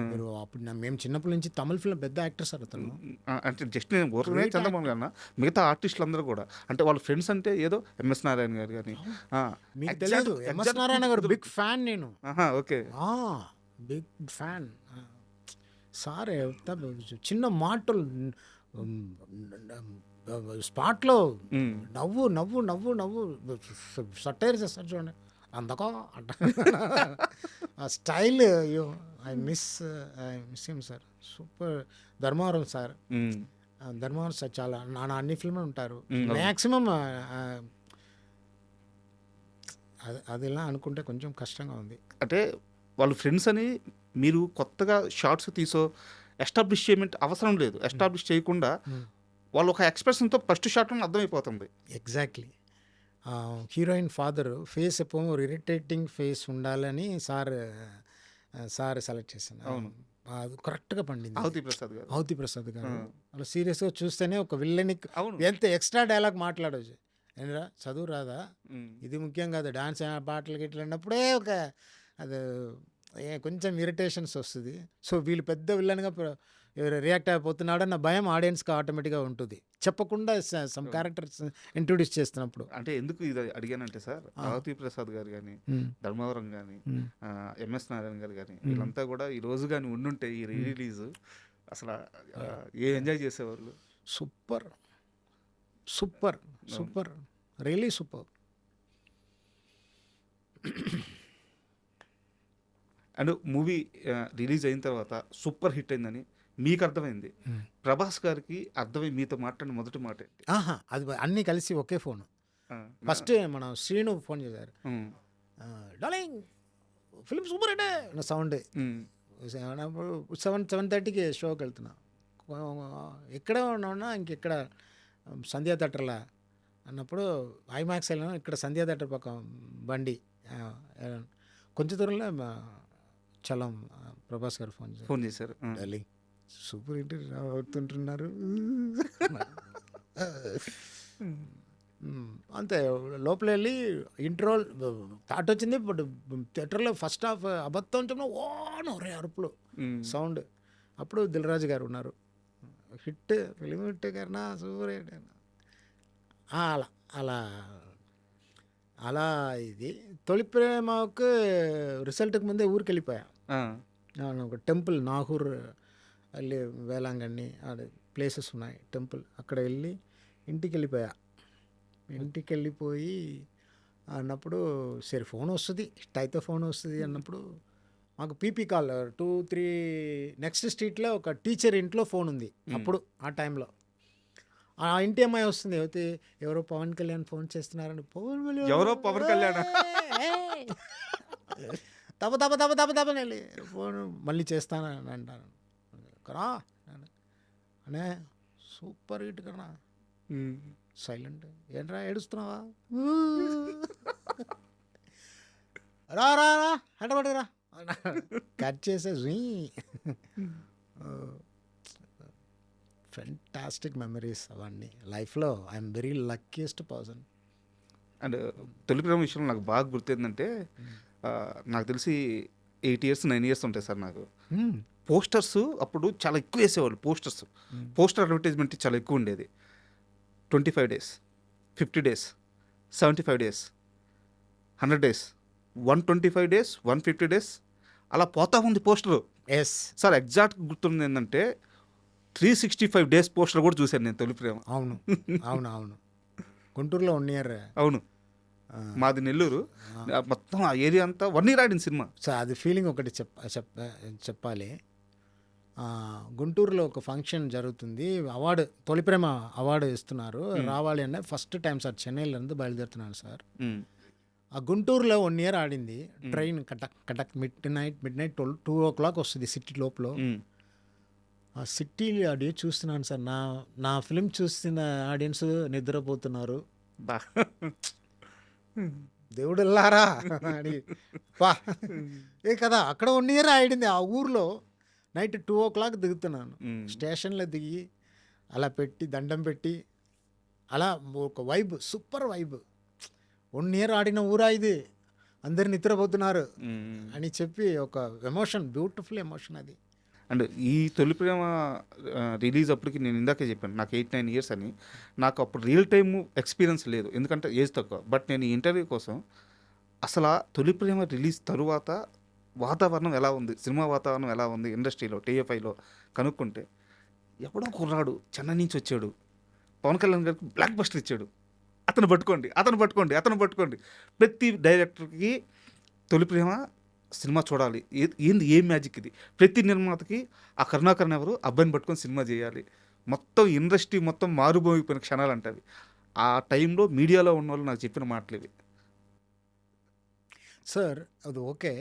మీరు అప్పుడు మేము చిన్నప్పటి నుంచి తమిళ ఫిల్మ్ పెద్ద యాక్టర్ సార్ అతను. అంటే జస్ట్ నేను ఊరికే చంద్రమోహన్ గారు మిగతా ఆర్టిస్టులు అందరూ కూడా, అంటే వాళ్ళ ఫ్రెండ్స్ అంటే ఏదో ఎంఎస్ నారాయణ గారు కానీ. మీకు తెలియదు, ఎంఎస్ నారాయణ గారు బిగ్ ఫ్యాన్ నేను. Okay, big fan sir. చిన్న మాటలు స్పాట్లో నవ్వు నవ్వు నవ్వు నవ్వు సటైర్ చేస్తారు చూడండి, అందుకో అంట ఆ style. I miss him sir. Super. Dharmavaram sir చాలా అన్ని ఫిల్మ్లు ఉంటారు మ్యాక్సిమం. అది ఇలా అనుకుంటే కొంచెం కష్టంగా ఉంది. అంటే వాళ్ళు ఫ్రెండ్స్ అని మీరు కొత్తగా షార్ట్స్ తీసో ఎస్టాబ్లిష్ చేయమంటే అవసరం లేదు. ఎస్టాబ్లిష్ చేయకుండా వాళ్ళు ఒక ఎక్స్ప్రెషన్తో ఫస్ట్ షాట్ అర్థమైపోతుంది. ఎగ్జాక్ట్లీ. హీరోయిన్ ఫాదర్ ఫేస్ ఎప్పుడు ఇరిటేటింగ్ ఫేస్ ఉండాలని సార్ సెలెక్ట్ చేశాను. అవును. అది కరెక్ట్గా పండింది. ఆహుతి ప్రసాద్ గారు. ఆవుతి ప్రసాద్ గారు ఆ. అలా సీరియస్గా చూస్తేనే ఒక విల్లని అవును. ఎంత ఎక్స్ట్రా డైలాగ్ మాట్లాడవచ్చు. ఏంటరా చదువు రాదా, ఉమ్. ఇది ముఖ్యం కాదు, డాన్స్ పాటలు గిట్ల అన్నప్పుడే ఒక అది కొంచెం ఇరిటేషన్స్ వస్తుంది. సో వీళ్ళు పెద్ద విల్లన్గా రియాక్ట్ అయిపోతున్నాడు అన్న భయం ఆడియన్స్కి ఆటోమేటిక్గా ఉంటుంది, చెప్పకుండా సమ్ క్యారెక్టర్స్ ఇంట్రొడ్యూస్ చేస్తున్నప్పుడు. అంటే ఎందుకు ఇది అడిగానంటే సార్, ఆహుతి ప్రసాద్ గారు కానీ, ధర్మవరం కానీ, ఎంఎస్ నారాయణ గారు కానీ, వీళ్ళంతా కూడా ఈ రోజు కానీ ఉండుంటే ఈ రిలీజ్ అసలు ఏ ఎంజాయ్ చేసేవాళ్ళు. Super super super, really super. And movie release అయిన తర్వాత సూపర్ హిట్ అయిందని మీకు అర్థమైంది. ప్రభాస్ గారికి అర్థమై మీతో మాట్లాడిన మొదటి మాట ఏంటి? అది అన్నీ కలిసి ఒకే ఫోన్. ఫస్ట్ మన శ్రీను ఫోన్ చేశారు, డార్లింగ్ ఫిలిం సూపర్ అంటే నా సౌండ్. 7:30కి షోకి వెళ్తున్నా, ఎక్కడ ఉన్నా ఇంకెక్కడ సంధ్యా థియేటర్లా అన్నప్పుడు ఐమాక్స్ వెళ్ళినా, ఇక్కడ సంధ్యా థియేటర్ పక్క బండి కొంచెం దూరంలో చలం ప్రభాస్ గారు ఫోన్ చేశారు. డార్లింగ్ సూపర్ హిట్ అవుతుంటున్నారు అంతే. లోపల వెళ్ళి ఇంట్రో థాట్ వచ్చింది, బట్ థియేటర్లో ఫస్ట్ హాఫ్ అబద్ధం చెప్పిన ఓను రే అరుపులు సౌండ్. అప్పుడు దిల్ రాజు గారు ఉన్నారు, హిట్ ఫిలిం హిట్ గారినా సూపర్ హిట్ అలా అలా అలా. ఇది తొలి ప్రేమకు రిజల్ట్కి ముందే ఊరికి వెళ్ళిపోయా. ఒక టెంపుల్ నాగూర్ వెళ్ళి వేలాంగణి అది ప్లేసెస్ ఉన్నాయి టెంపుల్, అక్కడ వెళ్ళి ఇంటికి వెళ్ళిపోయా. ఇంటికి వెళ్ళిపోయి అన్నప్పుడు సరే ఫోన్ వస్తుంది, హిట్ అయితే ఫోన్ వస్తుంది అన్నప్పుడు మాకు పీపీ కాల్ 2-3 నెక్స్ట్ స్ట్రీట్లో ఒక టీచర్ ఇంట్లో ఫోన్ ఉంది. అప్పుడు ఆ టైంలో ఆ ఇంటి అమ్మాయి వస్తుంది, అయితే ఎవరో పవన్ కళ్యాణ్ ఫోన్ చేస్తున్నారని. ఎవరో పవన్ కళ్యాణ్ తప్ప తప్ప తప్ప తప్ప తప్పని వెళ్ళి ఫోన్ మళ్ళీ చేస్తానని అంటాను. కరా అనే సూపర్ హిట్ కన్నా. సైలెంట్, ఏంట్రా ఏడుస్తున్నావా, రా రా రా హెటపట్టురా కట్ చేసే. ఫెంటాస్టిక్ మెమరీస్ అవన్నీ లైఫ్లో. I'm very luckiest person. And తొలి ప్రేమ విషయంలో నాకు బాగా గుర్తేందంటే, నాకు తెలిసి 8 years 9 years ఉంటాయి సార్ నాకు. పోస్టర్స్ అప్పుడు చాలా ఎక్కువ వేసేవాళ్ళు. పోస్టర్ అడ్వర్టైజ్మెంట్ చాలా ఎక్కువ ఉండేది. 25 days, 50 days, 75 days, 100 days, 125 days, 150 days అలా పోతా ఉంది పోస్టరు. ఎస్ సార్ ఎగ్జాక్ట్ గుర్తుంది ఏంటంటే 365 days పోస్టర్ కూడా చూశాను నేను తొలి ప్రేమ. అవును అవును అవును, గుంటూరులో 1 year. అవును, మాది నెల్లూరు. మొత్తం ఆ ఏరియా అంతా 1 year ఆడిన సినిమా. సో అది ఫీలింగ్ ఒకటి చెప్పాలి. గుంటూరులో ఒక ఫంక్షన్ జరుగుతుంది, అవార్డు తొలి ప్రేమ అవార్డు ఇస్తున్నారు, రావాలి అంటే ఫస్ట్ టైం సార్ చెన్నైలో ఇருந்து బయలుదేరుతున్నాను సార్. ఆ గుంటూరులో 1 year ఆడింది. Train Cuttack Cuttack mid night 2 o'clock వస్తుంది సిటీ లోపల. ఆ సిటీ ఆడియో చూస్తున్నాను సార్, నా ఫిలిం చూస్తున్న ఆడియన్స్ నిద్రపోతున్నారు. దేవుడు వెళ్ళారా అని వా ఏ కదా. అక్కడ 1 year ఆడింది ఆ ఊర్లో. నైట్ 2 o'clock దిగుతున్నాను, స్టేషన్లో దిగి అలా పెట్టి దండం పెట్టి అలా ఒక వైబ్, సూపర్ వైబ్. 1 year ఆడిన ఊరా ఇది, అందరు నిద్రపోతున్నారు అని చెప్పి ఒక ఎమోషన్, బ్యూటిఫుల్ ఎమోషన్ అది. అండ్ ఈ తొలి ప్రేమ రిలీజ్ అప్పటికి నేను ఇందాకే చెప్పాను నాకు 8-9 years అని. నాకు అప్పుడు రియల్ టైమ్ ఎక్స్పీరియన్స్ లేదు, ఎందుకంటే ఏజ్ తక్కువ. బట్ నేను ఈ ఇంటర్వ్యూ కోసం అసలు ఆ తొలి ప్రేమ రిలీజ్ తరువాత వాతావరణం ఎలా ఉంది, సినిమా వాతావరణం ఎలా ఉంది ఇండస్ట్రీలో, TFIలో కనుక్కుంటే, ఎవడో కుర్రాడు చెన్నై నుంచి వచ్చాడు, పవన్ కళ్యాణ్ గారికి బ్లాక్ బస్టర్ ఇచ్చాడు, అతను పట్టుకోండి. ప్రతి డైరెక్టర్కి తొలి ప్రేమ సినిమా చూడాలి, ఏంది ఏం మ్యాజిక్ ఇది. ప్రతి నిర్మాతకి ఆ కరుణాకరన్ ఎవరు అబ్బాయిని పట్టుకొని సినిమా చేయాలి. మొత్తం ఇండస్ట్రీ మొత్తం మారుమోగిపోయిన క్షణాలు అంటవి. ఆ టైంలో మీడియాలో ఉన్న వాళ్ళు నాకు చెప్పిన మాటలు ఇవి. సార్ అది okay,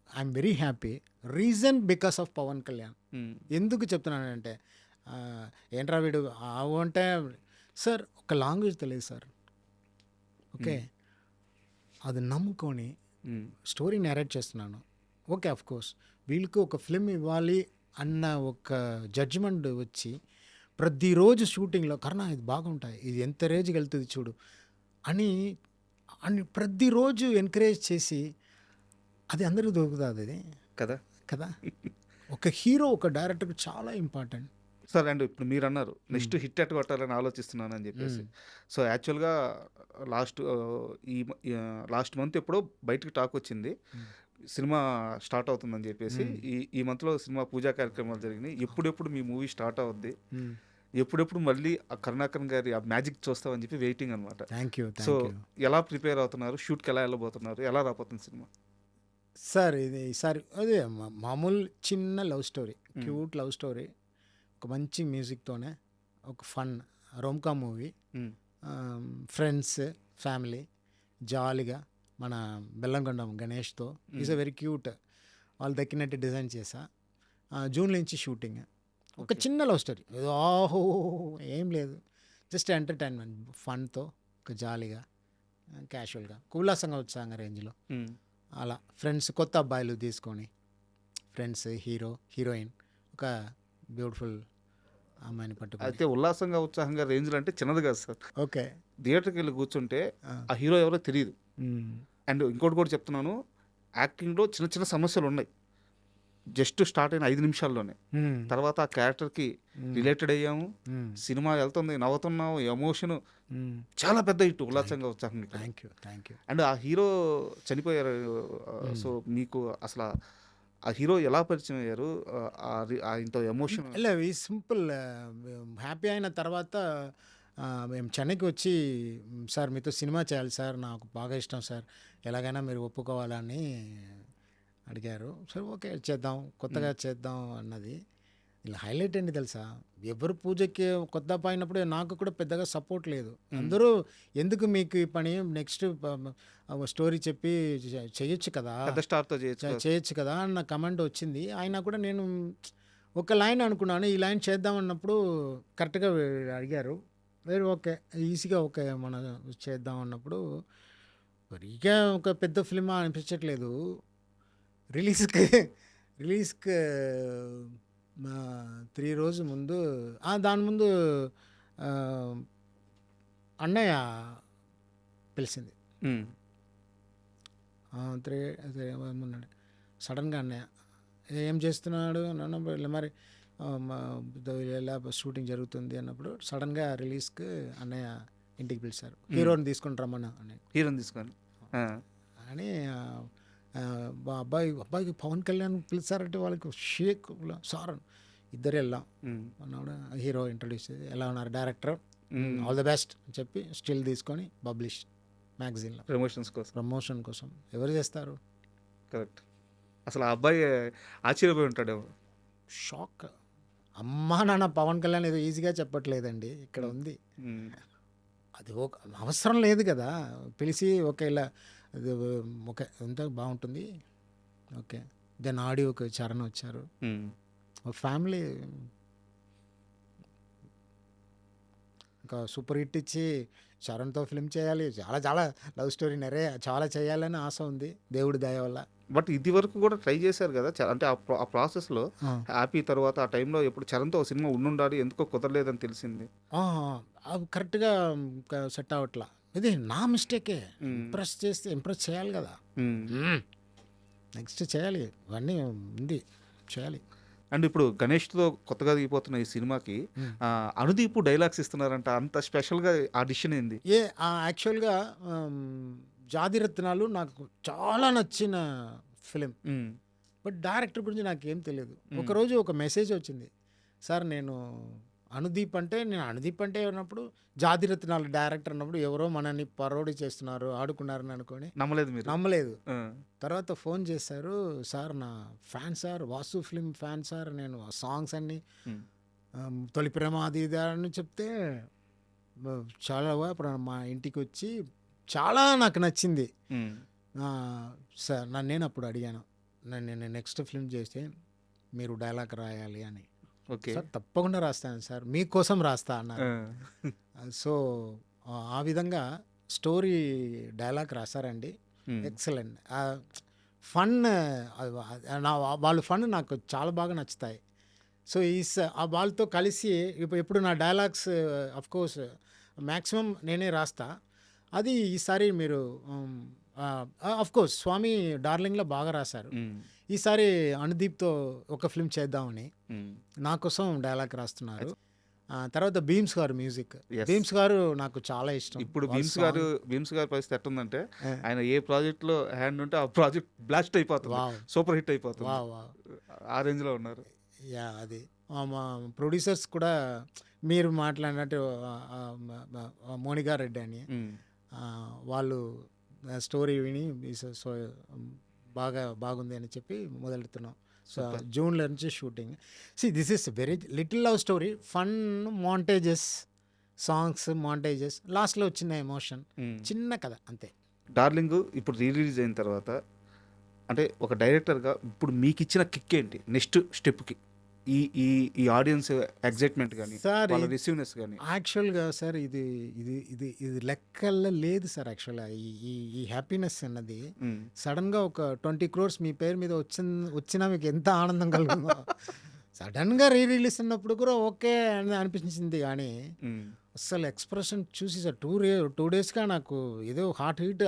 I'm very happy. Reason because of Pawan Kalyan. ఎందుకు చెప్తున్నానంటే, ఏంట్రా వీడు అంటే సార్ ఒక లాంగ్వేజ్ తెలియదు సార్, ఓకే, అది నమ్ముకొని స్టోరీ నేరేట్ చేస్తున్నాను. ఓకే, ఆఫ్ కోర్స్ వీళ్ళకి ఒక ఫిల్మ్ ఇవ్వాలి అన్న ఒక జడ్జిమెంట్ వచ్చి ప్రతిరోజు షూటింగ్లో కర్ణ ఇది బాగుంటాయి, ఇది ఎంత రేంజ్కి వెళ్తుంది చూడు అని అని ప్రతిరోజు ఎంకరేజ్ చేసి అది అందరికీ దొరుకుతుంది అది కదా. కదా. ఒక హీరో ఒక డైరెక్టర్కి చాలా ఇంపార్టెంట్. సరే అండి, ఇప్పుడు మీరు అన్నారు నెక్స్ట్ హిట్ ఎట్ కొట్టాలని ఆలోచిస్తున్నాను అని చెప్పేసి. సో యాక్చువల్గా లాస్ట్ మంత్ ఎప్పుడో బయటకు టాక్ వచ్చింది సినిమా స్టార్ట్ అవుతుందని చెప్పేసి. ఈ మంత్లో సినిమా పూజా కార్యక్రమాలు జరిగినాయి. ఎప్పుడెప్పుడు మీ మూవీ స్టార్ట్ అవుద్ది, ఎప్పుడెప్పుడు మళ్ళీ ఆ కరుణాకరన్ గారి ఆ మ్యాజిక్ చూస్తామని చెప్పి వెయిటింగ్ అనమాట. Thank you. సో ఎలా ప్రిపేర్ అవుతున్నారు, షూట్కి ఎలా వెళ్ళబోతున్నారు, ఎలా రాబోతుంది సినిమా? సార్ ఇది ఈసారి అదే మామూలు చిన్న love story, cute love story, ఒక మంచి మ్యూజిక్తోనే, ఒక ఫన్ రోమ్కా మూవీ, ఫ్రెండ్స్ ఫ్యామిలీ జాలీగా మన బెల్లంకొండం గణేష్తో. ఈజ్ అ వెరీ క్యూట్, వాళ్ళు దక్కినట్టు డిజైన్ చేసా. జూన్ నుంచి షూటింగ్. ఒక చిన్న లవ్ స్టోరీ, ఆహో ఏం లేదు, జస్ట్ ఎంటర్టైన్మెంట్ ఫన్తో, ఒక జాలీగా క్యాషువల్గా ఉల్లాసంగా ఉత్సాహంగా రేంజ్లో అలా ఫ్రెండ్స్ కొత్త అబ్బాయిలు తీసుకొని ఫ్రెండ్స్, హీరో హీరోయిన్, ఒక బ్యూటిఫుల్ అమ్మాయిని పట్టుకొని. అయితే ఉల్లాసంగా ఉత్సాహంగా రేంజ్లో అంటే చిన్నది కాదు సార్. ఓకే, థియేటర్కి వెళ్ళి కూర్చుంటే ఆ హీరో ఎవరో తెలియదు. అండ్ ఇంకోటి కూడా చెప్తున్నాను, యాక్టింగ్లో చిన్న చిన్న సమస్యలు ఉన్నాయి. జస్ట్ స్టార్ట్ అయిన 5 నిమిషాల్లోనే తర్వాత ఆ క్యారెక్టర్కి రిలేటెడ్ అయ్యాము, సినిమా వెళ్తుంది, నవ్వుతున్నాము, ఎమోషన్ చాలా పెద్ద హిట్ ఉల్లాసంగా ఉత్సాహంగా. Thank you, thank you. And ఆ హీరో చనిపోయారు. సో మీకు అసలు ఆ హీరో ఎలా పరిచయం అయ్యారు, ఇంత ఎమోషన్? ఇలా ఈ సింపుల్ హ్యాపీ అయిన తర్వాత మేము చెన్నైకి వచ్చి, సార్ మీతో సినిమా చేయాలి సార్, నాకు బాగా ఇష్టం సార్, ఎలాగైనా మీరు ఒప్పుకోవాలని అడిగారు. సరే ఓకే చేద్దాం, కొత్తగా చేద్దాం అన్నది. ఇలా హైలైట్ ఏంటి తెలుసా, ఎవరు పూజకి కొత్త అయినప్పుడు నాకు కూడా పెద్దగా సపోర్ట్ లేదు. అందరూ ఎందుకు మీకు ఈ పని, నెక్స్ట్ స్టోరీ చెప్పి చేయొచ్చు కదా, స్టార్తో చేయొచ్చు కదా అన్న కమెంట్ వచ్చింది. అయినా కూడా నేను ఒక లైన్ అనుకున్నాను, ఈ లైన్ చేద్దాం అన్నప్పుడు కరెక్ట్గా అడిగారు. వేరే ఓకే ఈజీగా ఓకే మనం చేద్దాం అన్నప్పుడు, మరీగా ఒక పెద్ద ఫిల్మ్ అనిపించట్లేదు. రిలీజ్కి 3 రోజు ముందు, దాని ముందు అన్నయ్య పిలిచింది. 3 ఉన్నాడు సడన్గా అన్నయ్య, ఏం చేస్తున్నాడు నన్ను, మరి ఇలా షూటింగ్ జరుగుతుంది అన్నప్పుడు సడన్గా రిలీజ్కి అన్నయ్య ఇంటికి పిలిచారు. హీరోని తీసుకొని రమ్మన్నా అన్నయ్య, హీరోని తీసుకొని అని. అబ్బాయికి పవన్ కళ్యాణ్ పిలిచారంటే వాళ్ళకి షేక్ సార్ ఇద్దరు వెళ్ళాం అన్నాడు. హీరో ఇంట్రొడ్యూస్ చేసి ఎలా ఉన్నారు డైరెక్టర్, ఆల్ ద బెస్ట్ అని చెప్పి స్టిల్ తీసుకొని పబ్లిష్ మ్యాగజైన్లో ప్రమోషన్ కోసం. ఎవరు చేస్తారు? కరెక్ట్. అసలు ఆ అబ్బాయి ఆశ్చర్యపోయి ఉంటాడు, షాక్. అమ్మా నాన్న పవన్ కళ్యాణ్ ఏదో ఈజీగా చెప్పట్లేదండి, ఇక్కడ ఉంది. అది ఒక అవసరం లేదు కదా, పిలిచి ఓకే ఇలా ఓకే అంతా బాగుంటుంది, ఓకే. దెన్ ఆడియోకి చరణ్ వచ్చారు, ఫ్యామిలీ ఇంకా సూపర్ హిట్ ఇచ్చి చరణ్తో ఫిల్మ్ చేయాలి, చాలా చాలా లవ్ స్టోరీ చాలా చేయాలని ఆశ ఉంది దేవుడి దయ వల్ల. బట్ ఇది వరకు కూడా ట్రై చేశారు కదా, అంటే ఆ ప్రాసెస్లో హ్యాపీ తర్వాత ఆ టైంలో ఎప్పుడు చరణ్తో సినిమా ఉండాలి, ఎందుకో కుదరలేదని తెలిసింది. కరెక్ట్గా సెట్ అవ్వట్లా, ఇది నా మిస్టేకే. ఇంప్రెస్ చేయాలి కదా, నెక్స్ట్ చేయాలి, ఇవన్నీ ఉంది చేయాలి. అండ్ ఇప్పుడు గణేష్తో కొత్తగా దిగిపోతున్న ఈ సినిమాకి అనుదీప్ డైలాగ్స్ ఇస్తున్నారంట, అంత స్పెషల్గా ఆడిషన్ ఏంది? యాక్చువల్గా జాతిరత్నాలు నాకు చాలా నచ్చిన ఫిలిం, బట్ డైరెక్టర్ గురించి నాకేం తెలియదు. ఒకరోజు ఒక మెసేజ్ వచ్చింది, సార్ నేను అనుదీప్ అంటే అన్నప్పుడు జాతిరత్నాలు డైరెక్టర్ అన్నప్పుడు ఎవరో మనల్ని పరోడి చేస్తున్నారు, ఆడుకున్నారని అనుకొని నమ్మలేదు. తర్వాత ఫోన్ చేశారు, సార్ నా fan sir, Vasu film fan sir, నేను సాంగ్స్ అన్ని తొలి ప్రేమ అది ఇది అని చెప్తే చాలా అప్పుడు మా ఇంటికి వచ్చి చాలా నాకు నచ్చింది. సార్ నేను అప్పుడు అడిగాను, నేను నెక్స్ట్ ఫిల్మ్ చేస్తే మీరు డైలాగ్ రాయాలి అని. సార్ తప్పకుండా రాస్తాను సార్, మీకోసం రాస్తా అన్నారు. సో ఆ విధంగా స్టోరీ డైలాగ్ రాశారండి, ఎక్సలెంట్. ఫన్, వాళ్ళ ఫన్ నాకు చాలా బాగా నచ్చుతాయి. సో వాళ్ళతో కలిసి ఇప్పుడు నా డైలాగ్స్ కోర్స్ మ్యాక్సిమం నేనే రాస్తా. అది ఈసారి మీరు కోర్స్ స్వామి డార్లింగ్లో బాగా రాశారు. ఈసారి అనుదీప్తో ఒక ఫిల్మ్ చేద్దామని నా కోసం డైలాగ్ రాస్తున్నారు. తర్వాత భీమ్స్ గారు మ్యూజిక్. భీమ్స్ గారు నాకు చాలా ఇష్టం. ఇప్పుడు భీమ్స్ గారి పరిస్థితి ఎట్టుందంటే ఆయన ఏ ప్రాజెక్ట్ లో హ్యాండ్ ఉంటే ఆ ప్రాజెక్ట్ బ్లాస్ట్ అయిపోతుంది, సూపర్ హిట్ అయిపోతుంది. ఆ రేంజ్ లో ఉన్నారు. యా, అది మా ప్రొడ్యూసర్స్ కూడా మీరు మాట్లాడినట్టు మోనికా రెడ్డి అని, వాళ్ళు స్టోరీ విని సో బాగుంది అని చెప్పి మొదలెడుతున్నాం. సో జూన్లో నుంచి shooting. This is very little love story, fun, montages, songs, montages, లాస్ట్లో వచ్చిన ఎమోషన్, చిన్న కథ అంతే. డార్లింగ్ ఇప్పుడు రిలీజ్ అయిన తర్వాత అంటే ఒక డైరెక్టర్గా ఇప్పుడు మీకు ఇచ్చిన కిక్ ఏంటి నెక్స్ట్ స్టెప్కి? ఈ ఈ ఈ ఆడియన్స్ ఎగ్జైట్మెంట్ కానీ సార్, వాళ్ళ రిసీవ్నెస్ కానీ. యాక్చువల్గా సార్ ఇది ఇది ఇది ఇది లెక్కల్లో లేదు సార్. యాక్చువల్గా ఈ హ్యాపీనెస్ అన్నది సడన్గా ఒక 20 crores మీ పేరు మీద వచ్చినా మీకు ఎంత ఆనందం కలుగుతుందో. సడన్గా రిలీజ్ అన్నప్పుడు కూడా ఓకే అని అనిపించింది, కానీ అసలు ఎక్స్ప్రెషన్ చూసి సార్ 2 daysగా నాకు ఏదో హార్ట్ హీట్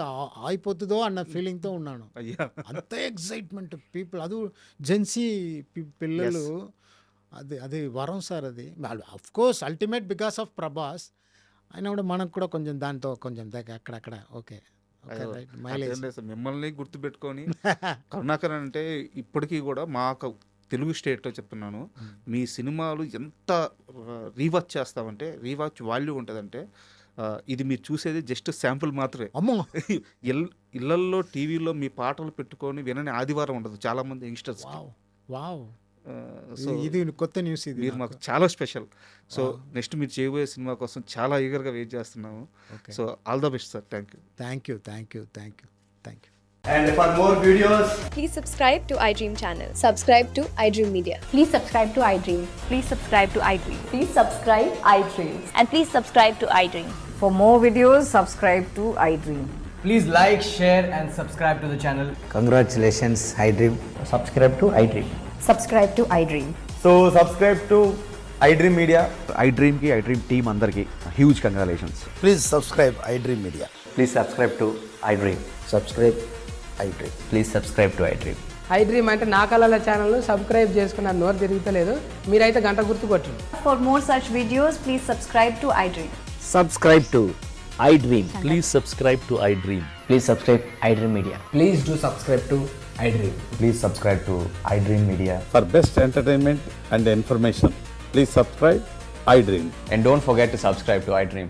అయిపోతుందో అన్న ఫీలింగ్తో ఉన్నాను. అంత ఎక్సైట్మెంట్ పీపుల్, అది జెన్సీ పిల్లలు, అది వరం సార్. అది course ultimate because of Prabhas అయినా కూడా మనకు కూడా కొంచెం దాంతో కొంచెం అక్కడక్కడ ఓకే రైట్ మైలేజ్. మిమ్మల్ని గుర్తుపెట్టుకొని కరుణాకర్ అంటే ఇప్పటికీ కూడా మాకు తెలుగు స్టేట్లో చెప్తున్నాను, మీ సినిమాలు ఎంత రీవాచ్ చేస్తామంటే రీవాచ్ వాల్యూ ఉంటుందంటే ఇది మీరు చూసేది జస్ట్ శాంపుల్ మాత్రమే. అమ్మో, ఇళ్లల్లో టీవీలో మీ పాటలు పెట్టుకొని వినని ఆదివారం ఉండదు చాలామంది యంగ్స్టర్స్. వావ్, ఇది కొత్త న్యూస్. ఇది మీరు మాకు చాలా స్పెషల్. సో నెక్స్ట్ మీరు చేయబోయే సినిమా కోసం చాలా ఈగర్గా వెయిట్ చేస్తున్నాము. So all the best sir. Thank you. And for more videos, please subscribe to iDream channel. Subscribe to iDream Media. Please subscribe to iDream. Please subscribe to iDream. Please subscribe iDream. And please subscribe to iDream. For more videos, subscribe to iDream. please like, share and subscribe to the channel. Congratulations, iDream. Subscribe to iDream. Subscribe to iDream. So subscribe to iDream Media. iDream ki iDream team andarki huge congratulations. Please subscribe iDream Media. Please subscribe to iDream. Subscribe iDream. Please subscribe to iDream. iDream అంటే నా కళల channel subscribe చేసుకున్న నోరు తిరుగుతలేదు, మీరైతే గంట గుర్తు కొట్టండి. For more such videos, please subscribe to iDream. Subscribe to iDream. Please subscribe to iDream. Please subscribe iDream Media. Please do subscribe to iDream. Please subscribe to iDream Media. For best entertainment and information, please subscribe iDream. And don't forget to subscribe to iDream.